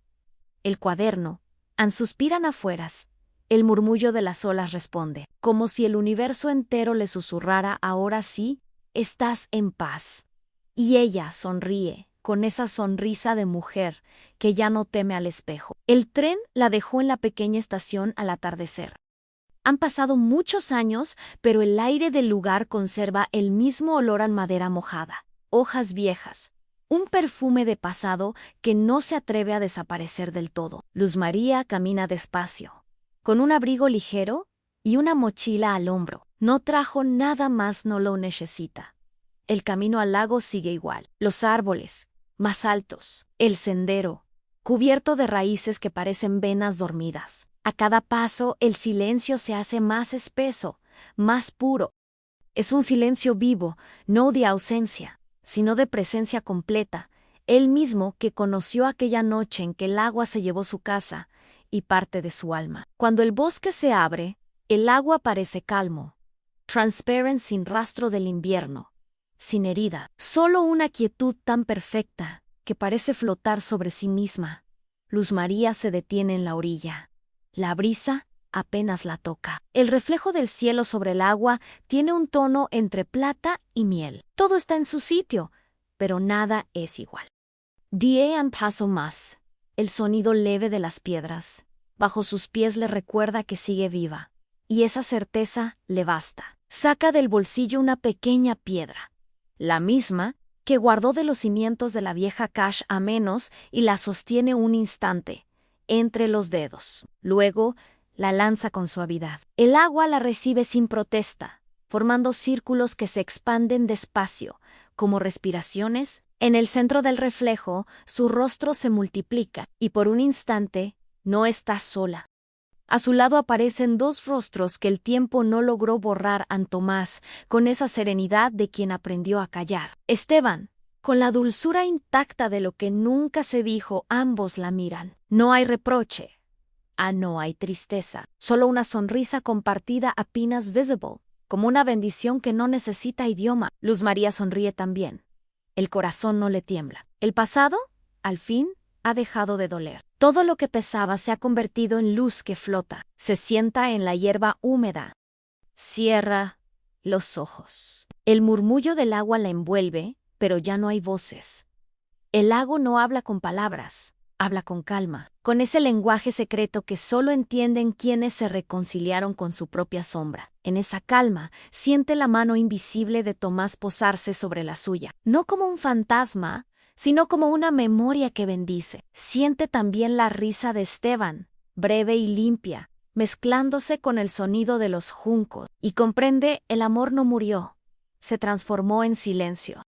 Speaker 1: El cuaderno, suspiran afueras. El murmullo de las olas responde, como si el universo entero le susurrara: ahora sí, estás en paz. Y ella sonríe, con esa sonrisa de mujer que ya no teme al espejo. El tren la dejó en la pequeña estación al atardecer. Han pasado muchos años, pero el aire del lugar conserva el mismo olor a madera mojada, hojas viejas, un perfume de pasado que no se atreve a desaparecer del todo. Luz María camina despacio, con un abrigo ligero y una mochila al hombro. No trajo nada más, no lo necesita. El camino al lago sigue igual. Los árboles, más altos, el sendero, cubierto de raíces que parecen venas dormidas. A cada paso, el silencio se hace más espeso, más puro. Es un silencio vivo, no de ausencia, sino de presencia completa. Él mismo que conoció aquella noche en que el agua se llevó su casa y parte de su alma. Cuando el bosque se abre, el agua parece calmo, transparente, sin rastro del invierno, sin herida, solo una quietud tan perfecta que parece flotar sobre sí misma. Luz María se detiene en la orilla. La brisa apenas la toca. El reflejo del cielo sobre el agua tiene un tono entre plata y miel. Todo está en su sitio, pero nada es igual. Die un paso más. El sonido leve de las piedras bajo sus pies le recuerda que sigue viva, y esa certeza le basta. Saca del bolsillo una pequeña piedra, la misma que guardó de los cimientos de la vieja cache a menos, y la sostiene un instante entre los dedos. Luego la lanza con suavidad. El agua la recibe sin protesta, formando círculos que se expanden despacio, como respiraciones. En el centro del reflejo, su rostro se multiplica y por un instante no está sola. A su lado aparecen dos rostros que el tiempo no logró borrar ante Tomás, con esa serenidad de quien aprendió a callar. Esteban, con la dulzura intacta de lo que nunca se dijo, ambos la miran. No hay reproche. No hay tristeza. Solo una sonrisa compartida apenas visible, como una bendición que no necesita idioma. Luz María sonríe también. El corazón no le tiembla. El pasado, al fin, ha dejado de doler. Todo lo que pesaba se ha convertido en luz que flota. Se sienta en la hierba húmeda. Cierra los ojos. El murmullo del agua la envuelve, pero ya no hay voces. El lago no habla con palabras, habla con calma, con ese lenguaje secreto que solo entienden quienes se reconciliaron con su propia sombra. En esa calma, siente la mano invisible de Tomás posarse sobre la suya, no como un fantasma, sino como una memoria que bendice. Siente también la risa de Esteban, breve y limpia, mezclándose con el sonido de los juncos, y comprende el amor no murió, se transformó en silencio.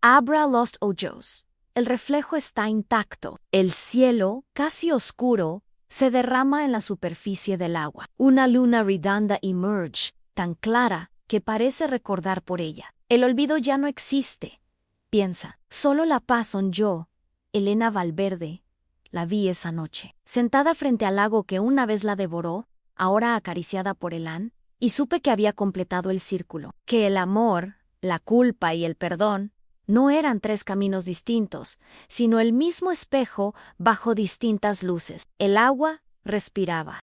Speaker 1: Abra los ojos. El reflejo está intacto. El cielo, casi oscuro, se derrama en la superficie del agua. Una luna redonda emerge, tan clara que parece recordar por ella. El olvido ya no existe. Piensa, solo la paz son yo, Elena Valverde. La vi esa noche, sentada frente al lago que una vez la devoró, ahora acariciada por Elan, y supe que había completado el círculo, que el amor, la culpa y el perdón no eran tres caminos distintos, sino el mismo espejo bajo distintas luces. El agua respiraba.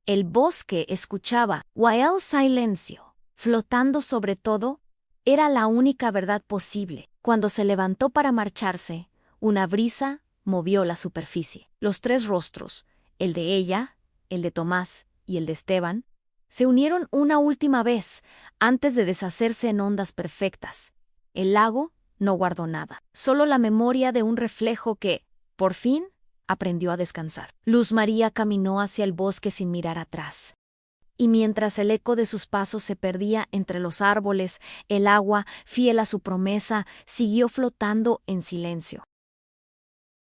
Speaker 1: El bosque escuchaba, el silencio, flotando sobre todo, era la única verdad posible. Cuando se levantó para marcharse, una brisa movió la superficie. Los tres rostros, el de ella, el de Tomás y el de Esteban, se unieron una última vez antes de deshacerse en ondas perfectas. El lago no guardó nada, solo la memoria de un reflejo que, por fin, aprendió a descansar. Luz María caminó hacia el bosque sin mirar atrás. Y mientras el eco de sus pasos se perdía entre los árboles, el agua, fiel a su promesa, siguió flotando en silencio.